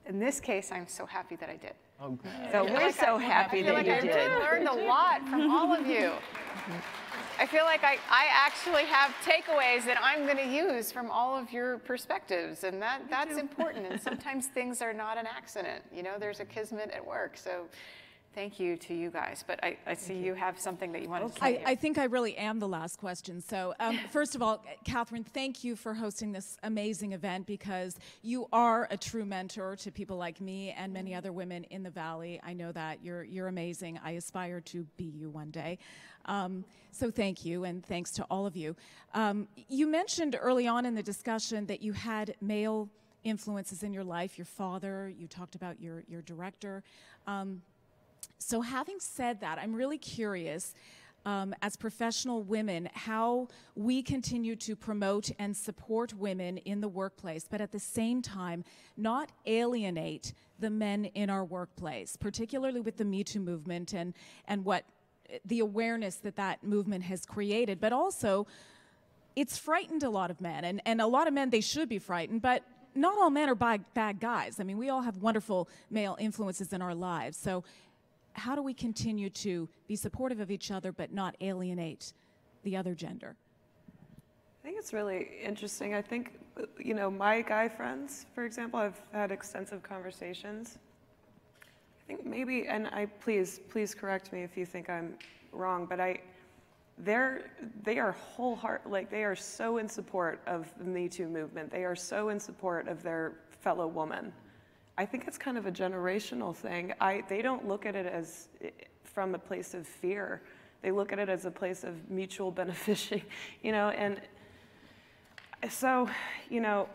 In this case, I'm so happy that I did. Oh, good. So we're so happy that you did. I learned a lot from all of you. I feel like I actually have takeaways that I'm going to use from all of your perspectives, and that's important. And sometimes things are not an accident. There's a kismet at work. So thank you to you guys. But I see you have something that you wanted to say. I think I really am the last question. So first of all, Catherine, thank you for hosting this amazing event, because you are a true mentor to people like me and many other women in the Valley. I know that. You're amazing. I aspire to be you one day. So thank you, and thanks to all of you. You mentioned early on in the discussion that you had male influences in your life, your father, you talked about your director. So having said that, I'm really curious, as professional women, how we continue to promote and support women in the workplace, but at the same time, not alienate the men in our workplace, particularly with the Me Too movement and what the awareness that movement has created. But also, it's frightened a lot of men, and a lot of men, they should be frightened, but not all men are bad guys. I mean, we all have wonderful male influences in our lives. So how do we continue to be supportive of each other but not alienate the other gender? I think it's really interesting. I think, you know, my guy friends, for example, I've had extensive conversations. I think maybe, and please correct me if you think I'm wrong, but they are like, they are so in support of the Me Too movement. They are so in support of their fellow woman. I think it's kind of a generational thing. They don't look at it as from a place of fear. They look at it as a place of mutual beneficiation, you know, and so, you know.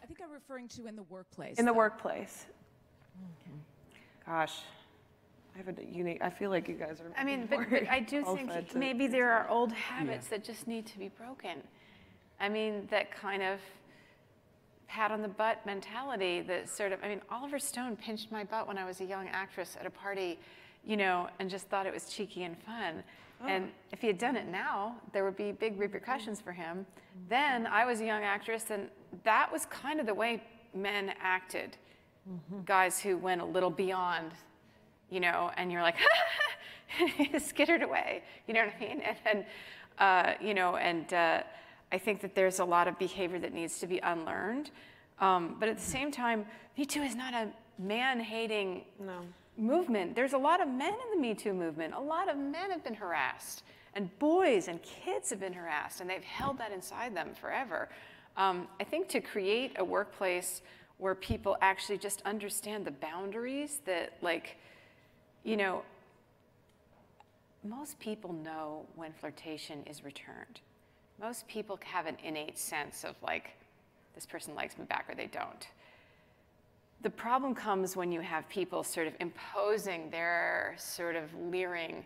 I think I'm referring to in the workplace. In the workplace. Okay. Gosh. I feel like you guys are. I mean, but I do think maybe there are old habits that just need to be broken. I mean, that kind of pat on the butt mentality that sort of, I mean, Oliver Stone pinched my butt when I was a young actress at a party, you know, and just thought it was cheeky and fun. Oh. And if he had done it now, there would be big repercussions for him. Then I was a young actress, and that was kind of the way men acted. Guys who went a little beyond, you know, and you're like, skittered away, you know what I mean? And you know, and I think that there's a lot of behavior that needs to be unlearned. But at the same time, Me Too is not a man-hating movement. There's a lot of men in the Me Too movement. A lot of men have been harassed, and boys and kids have been harassed, and they've held that inside them forever. I think to create a workplace where people actually just understand the boundaries that, like, you know, most people know when flirtation is returned. Most people have an innate sense of, like, this person likes me back or they don't. The problem comes when you have people sort of imposing their sort of leering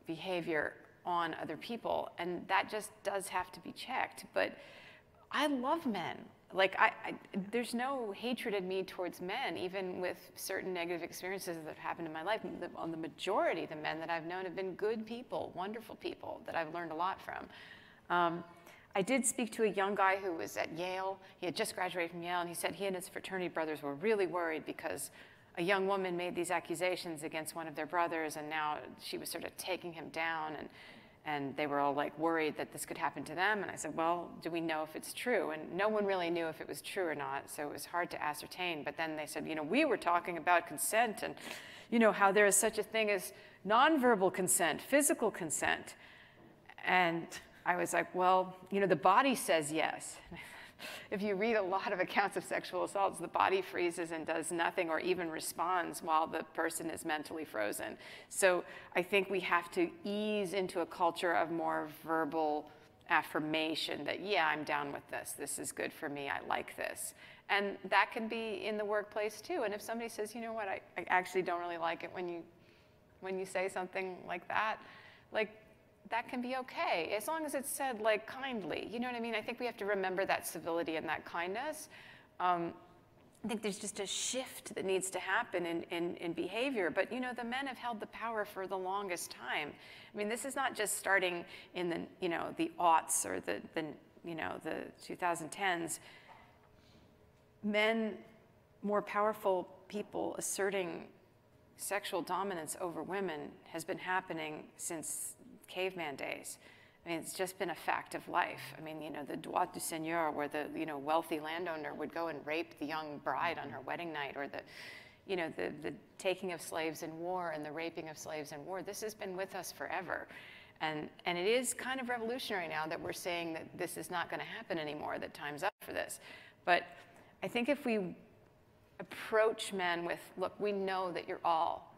behavior on other people, and that just does have to be checked. But I love men. Like, there's no hatred in me towards men, even with certain negative experiences that have happened in my life. On the majority, the men that I've known have been good people, wonderful people that I've learned a lot from. I did speak to a young guy who was at Yale. He had just graduated from Yale, and he said he and his fraternity brothers were really worried because a young woman made these accusations against one of their brothers, and now she was sort of taking him down, and they were all like worried that this could happen to them. And I said, well, do we know if it's true? And no one really knew if it was true or not, so it was hard to ascertain. But then they said, you know, we were talking about consent and, you know, how there is such a thing as nonverbal consent, physical consent. And I was like, well, you know, the body says yes. If you read a lot of accounts of sexual assaults, the body freezes and does nothing or even responds while the person is mentally frozen. So I think we have to ease into a culture of more verbal affirmation that, yeah, I'm down with this. This is good for me. I like this. And that can be in the workplace too. And if somebody says, you know what, I actually don't really like it when you say something like that, like, that can be okay, as long as it's said, like, kindly. You know what I mean? I think we have to remember that civility and that kindness. I think there's just a shift that needs to happen in behavior. But, you know, the men have held the power for the longest time. I mean, this is not just starting in the, you know, the aughts or the 2010s. Men, more powerful people asserting sexual dominance over women has been happening since caveman days. I mean, it's just been a fact of life. I mean, you know, the droit du seigneur, where the, you know, wealthy landowner would go and rape the young bride on her wedding night, or the, you know, the taking of slaves in war and the raping of slaves in war, this has been with us forever. And it is kind of revolutionary now that we're saying that this is not going to happen anymore, that time's up for this. But I think if we approach men with, look, we know that you're all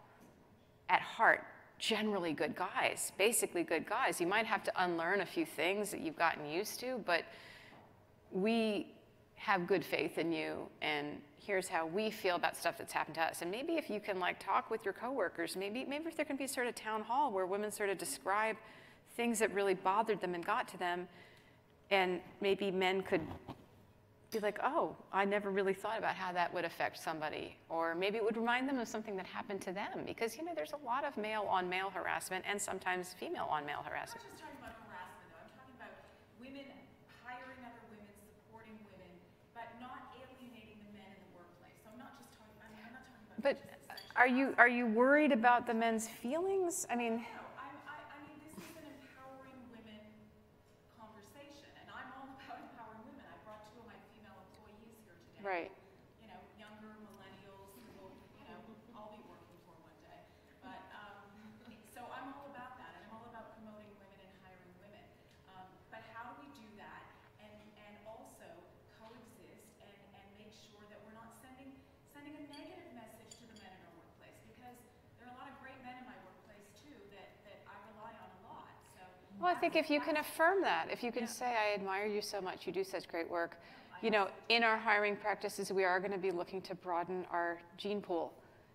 at heart generally good guys, basically good guys. You might have to unlearn a few things that you've gotten used to, but we have good faith in you, and here's how we feel about stuff that's happened to us. And maybe if you can like talk with your coworkers, maybe if there can be sort of town hall where women sort of describe things that really bothered them and got to them, and maybe men could be like, oh, I never really thought about how that would affect somebody. Or maybe it would remind them of something that happened to them. Because, you know, there's a lot of male-on-male harassment and sometimes female-on-male harassment. I'm not just talking about harassment, though. I'm talking about women hiring other women, supporting women, but not alienating the men in the workplace. So I'm not just talking, I'm not talking about. But are you worried about the men's feelings? I mean, no, I mean, this is an empowering women conversation, and I'm all about empowering women. I brought 2 of my female employees here today. right. You know, younger millennials who will, you know, I'll be working for one day. But, so I'm all about that, and I'm all about promoting women and hiring women. But how do we do that and also coexist and make sure that we're not sending a negative message to the men in our workplace? Because there are a lot of great men in my workplace too that I rely on a lot. So Well, I think if you can affirm that, if you can say, I admire you so much, you do such great work. You know, in our hiring practices, we are going to be looking to broaden our gene pool.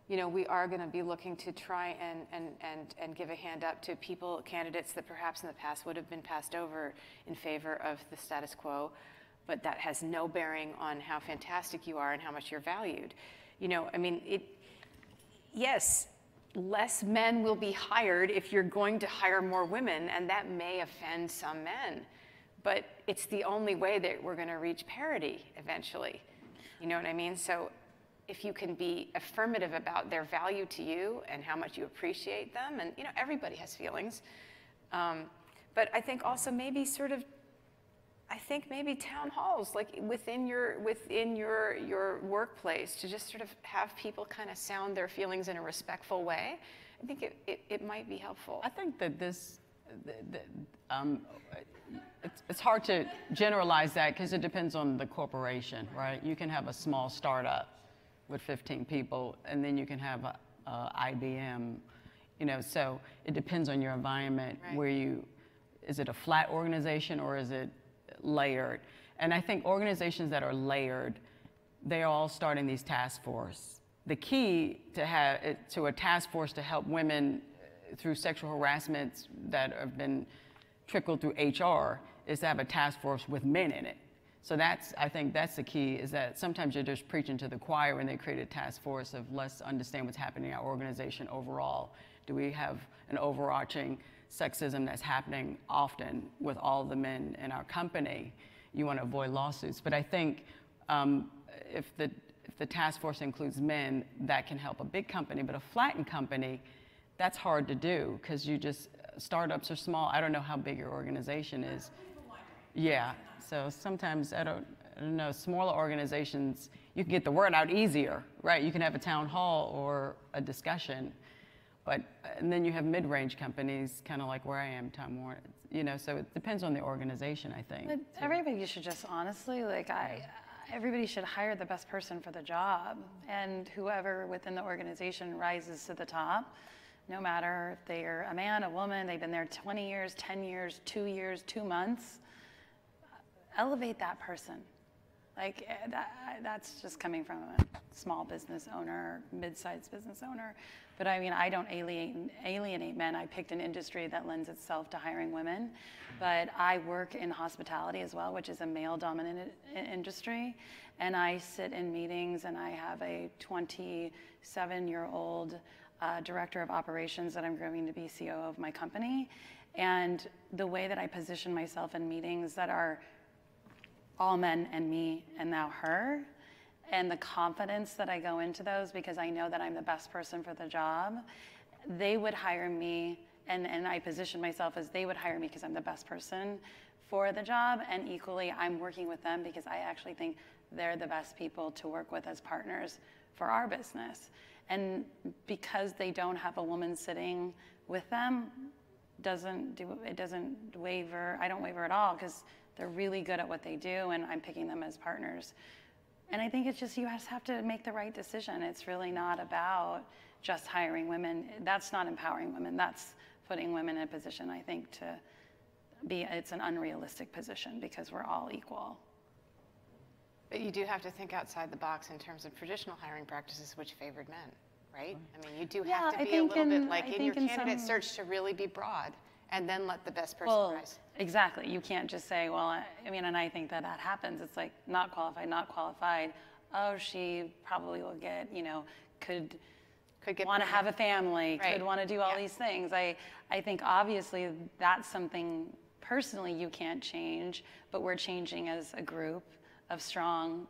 You know, we are going to be looking to try and give a hand up to candidates that perhaps in the past would have been passed over in favor of the status quo, but that has no bearing on how fantastic you are and how much you're valued. You know, I mean, yes, less men will be hired if you're going to hire more women, and that may offend some men. But it's the only way that we're going to reach parity eventually. You know what I mean? So if you can be affirmative about their value to you and how much you appreciate them, and you know, everybody has feelings. But I think also maybe maybe town halls, like within your workplace, to just sort of have people kind of sound their feelings in a respectful way. I think it might be helpful. I think that it's hard to generalize that because it depends on the corporation, right? You can have a small startup with 15 people, and then you can have a IBM, you know, so it depends on your environment. Right. Is it a flat organization or is it layered? And I think organizations that are layered, they're all starting these task force. The key to a task force to help women through sexual harassment that have been trickled through HR is to have a task force with men in it. So I think that's the key, is that sometimes you're just preaching to the choir when they create a task force of let's understand what's happening in our organization overall. Do we have an overarching sexism that's happening often with all the men in our company? You want to avoid lawsuits. But I think if the task force includes men, that can help a big company. But a flattened company, that's hard to do because startups are small. I don't know how big your organization is. Yeah, so sometimes, I don't know, smaller organizations, you can get the word out easier, right? You can have a town hall or a discussion. And then you have mid-range companies, kind of like where I am, Time Warner, you know, so it depends on the organization, I think. But everybody should just honestly, everybody should hire the best person for the job, and whoever within the organization rises to the top, no matter if they're a man, a woman, they've been there 20 years, 10 years, 2 years, 2 months, elevate that person. That's just coming from a small business owner, mid-sized business owner. But I mean, I don't alienate men. I picked an industry that lends itself to hiring women. But I work in hospitality as well, which is a male-dominant industry. And I sit in meetings, and I have a 27-year-old director of operations that I'm growing to be CEO of my company. And the way that I position myself in meetings that are all men and me and now her, and the confidence that I go into those because I know that I'm the best person for the job, they would hire me, and I position myself as they would hire me because I'm the best person for the job, and equally I'm working with them because I actually think they're the best people to work with as partners for our business. And because they don't have a woman sitting with them, it doesn't waver. I don't waver at all, because they're really good at what they do, and I'm picking them as partners. And I think it's just, you just have to make the right decision. It's really not about just hiring women. That's not empowering women. That's putting women in a position, I think, to be, it's an unrealistic position, because we're all equal. But you do have to think outside the box in terms of traditional hiring practices, which favored men, right? I mean, you do have to be a little bit like in your candidate search to really be broad, and then let the best person rise. Exactly. You can't just say, well, I mean, and I think that happens. It's like, not qualified, not qualified. Oh, she probably will get, you know, could want to have a family, could want to do all these things. I think obviously that's something personally you can't change, but we're changing as a group of strong-minded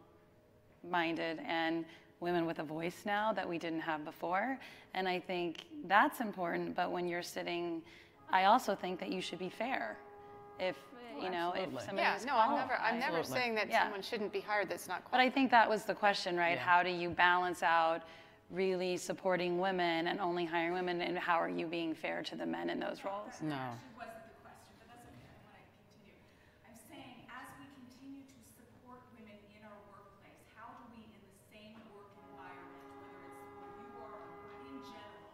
and women with a voice now that we didn't have before. And I think that's important, but when you're sitting, I also think that you should be fair. If, you know, if somebody is qualified. I'm never saying that someone shouldn't be hired that's not qualified. But I think that was the question, right? How do you balance out really supporting women and only hiring women, and how are you being fair to the men in those roles? No. Wasn't the question, but that's okay. I want to continue. I'm saying, as we continue to support women in our workplace, how do we, in the same work environment, whether it's where you are or in general,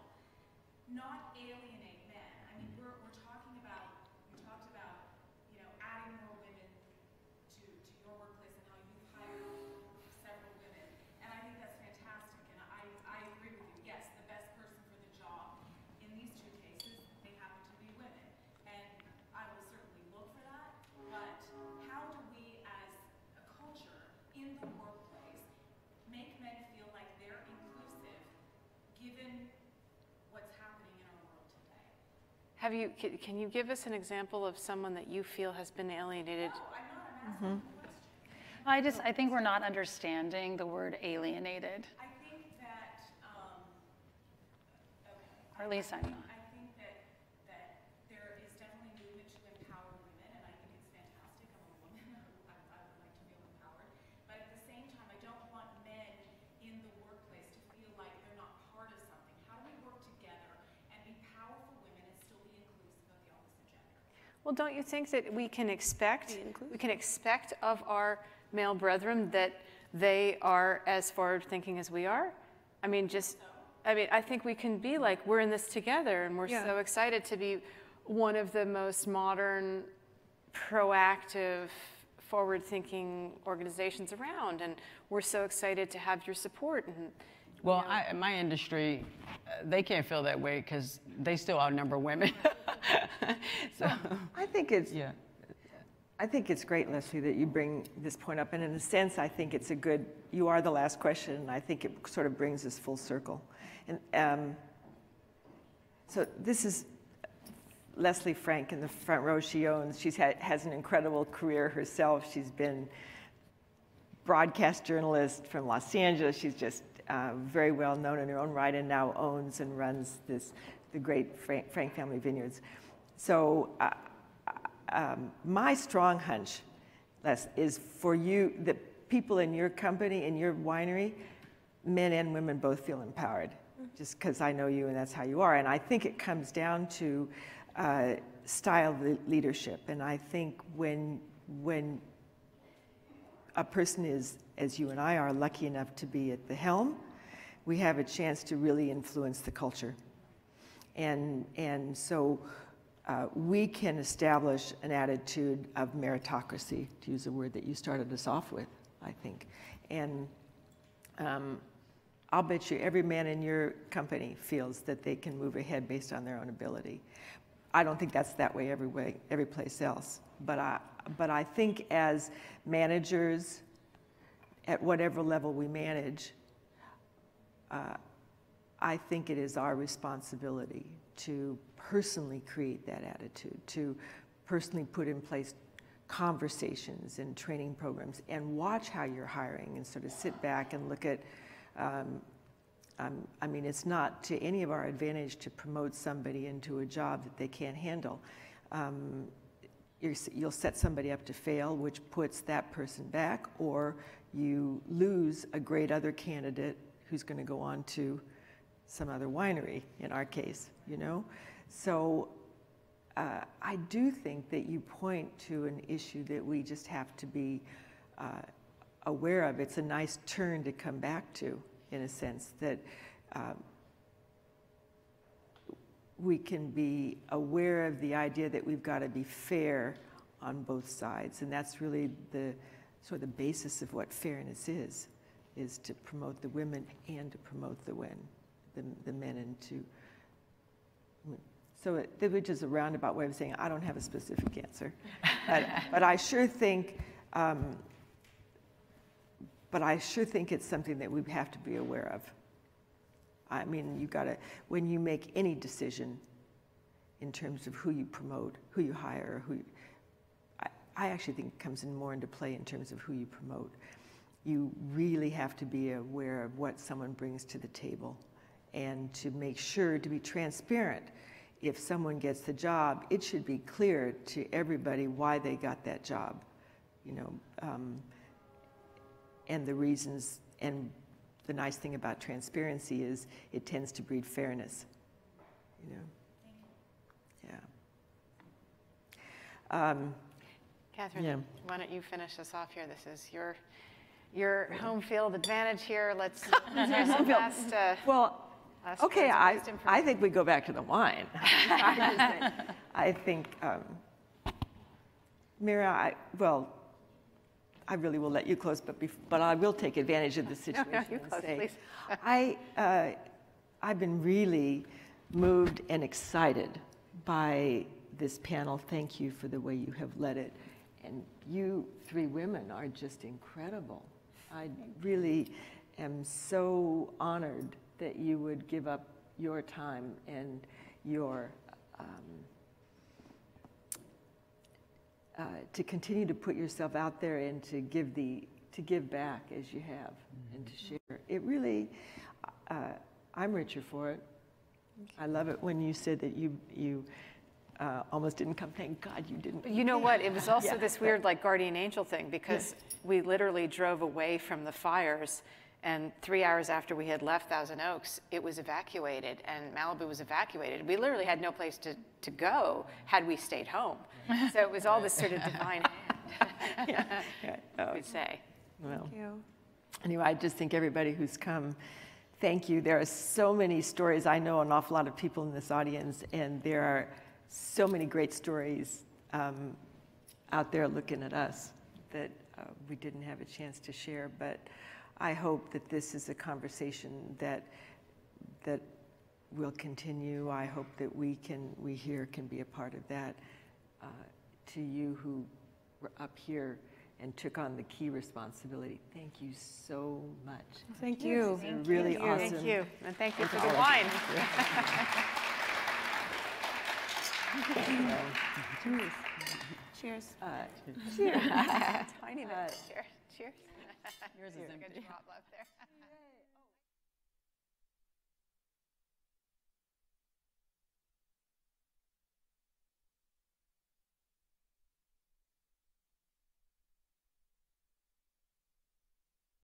not alienate men? I mean, we're talking about, you talked about, you know, adding more women to your workplace and how you've hired several women, and I think that's fantastic. And I agree with you. Yes, the best person for the job in these two cases, they happen to be women, and I will certainly look for that. But how do we, as a culture in the workplace, make men feel like they're inclusive, given what's happening in our world today? Have you? Can you give us an example of someone that you feel has been alienated? No, I'm not. I'm asking a question. I think we're not understanding the word alienated. I think that, Or at least I'm not. I think that there is definitely movement to empower women, and I think it's fantastic. I'm a woman. I would like to feel empowered. But at the same time, I don't want men in the workplace to feel like they're not part of something. How do we work together and be powerful women and still be inclusive of the opposite gender? Well, don't you think that we can expect of our male brethren that they are as forward thinking as we are? I mean, I think we can be like, we're in this together, and we're so excited to be one of the most modern, proactive, forward-thinking organizations around, and we're so excited to have your support. And well, in my industry, they can't feel that way because they still outnumber women. So I think it's great, Leslie, that you bring this point up. And in a sense, I think it's you are the last question, and I think it sort of brings us full circle. And so this is Leslie Frank in the front row. She has an incredible career herself. She's been broadcast journalist from Los Angeles. She's just very well known in her own right, and now owns and runs the great Frank Family Vineyards. So my strong hunch, Les, is for you, the people in your company, in your winery, men and women both feel empowered, just because I know you and that's how you are. And I think it comes down to style of leadership. And I think when a person is, as you and I are, lucky enough to be at the helm, we have a chance to really influence the culture. And so we can establish an attitude of meritocracy, to use a word that you started us off with, I think. And I'll bet you every man in your company feels that they can move ahead based on their own ability. I don't think that's that way every place else. But I think as managers, at whatever level we manage, I think it is our responsibility to personally create that attitude, to personally put in place conversations and training programs, and watch how you're hiring, and sort of sit back and look at, I mean, it's not to any of our advantage to promote somebody into a job that they can't handle. You'll set somebody up to fail, which puts that person back, or you lose a great other candidate who's going to go on to some other winery, in our case, you know? So I do think that you point to an issue that we just have to be aware of. It's a nice turn to come back to, in a sense, that we can be aware of the idea that we've got to be fair on both sides. And that's really the sort of the basis of what fairness is to promote the women and to promote the men, and to, so which is a roundabout way of saying I don't have a specific answer, but I sure think it's something that we have to be aware of. I mean, you gotta, when you make any decision in terms of who you promote, who you hire, I actually think it comes in more into play in terms of who you promote. You really have to be aware of what someone brings to the table, and to make sure to be transparent. If someone gets the job, it should be clear to everybody why they got that job, you know, and the reasons. And the nice thing about transparency is it tends to breed fairness, you know. Yeah. Catherine, yeah. why don't you finish us off here? This is your home field advantage here. Let's hear some last. Well, last okay, words of wisdom from I you. think we go back to the wine. I think, Mira, I really will let you close, but I will take advantage of the situation. No, you close, please. I've been really moved and excited by this panel. Thank you for the way you have led it. And you three women are just incredible. I really am so honored that you would give up your time and your to continue to put yourself out there and to give back as you have, and to share. It really, I'm richer for it. I love it when you said that you almost didn't come. Thank God you didn't. You know what? It was also Yeah. this weird like guardian angel thing, because we literally drove away from the fires, and 3 hours after we had left Thousand Oaks, it was evacuated, and Malibu was evacuated. We literally had no place to go had we stayed home. So it was all this sort of divine hand, I would say. Well, Thank you. anyway, I just think everybody who's come, thank you. There are so many stories. I know an awful lot of people in this audience, and there are so many great stories out there looking at us that we didn't have a chance to share. But I hope that this is a conversation that will continue. I hope that we here can be a part of that. To you who were up here and took on the key responsibility, thank you so much. Thank you. It's really awesome. Thank you, and thank you for the wine. Cheers. Cheers. Cheers. Tiny bit. Cheers. Cheers. Yours is Like a empty. drop left there.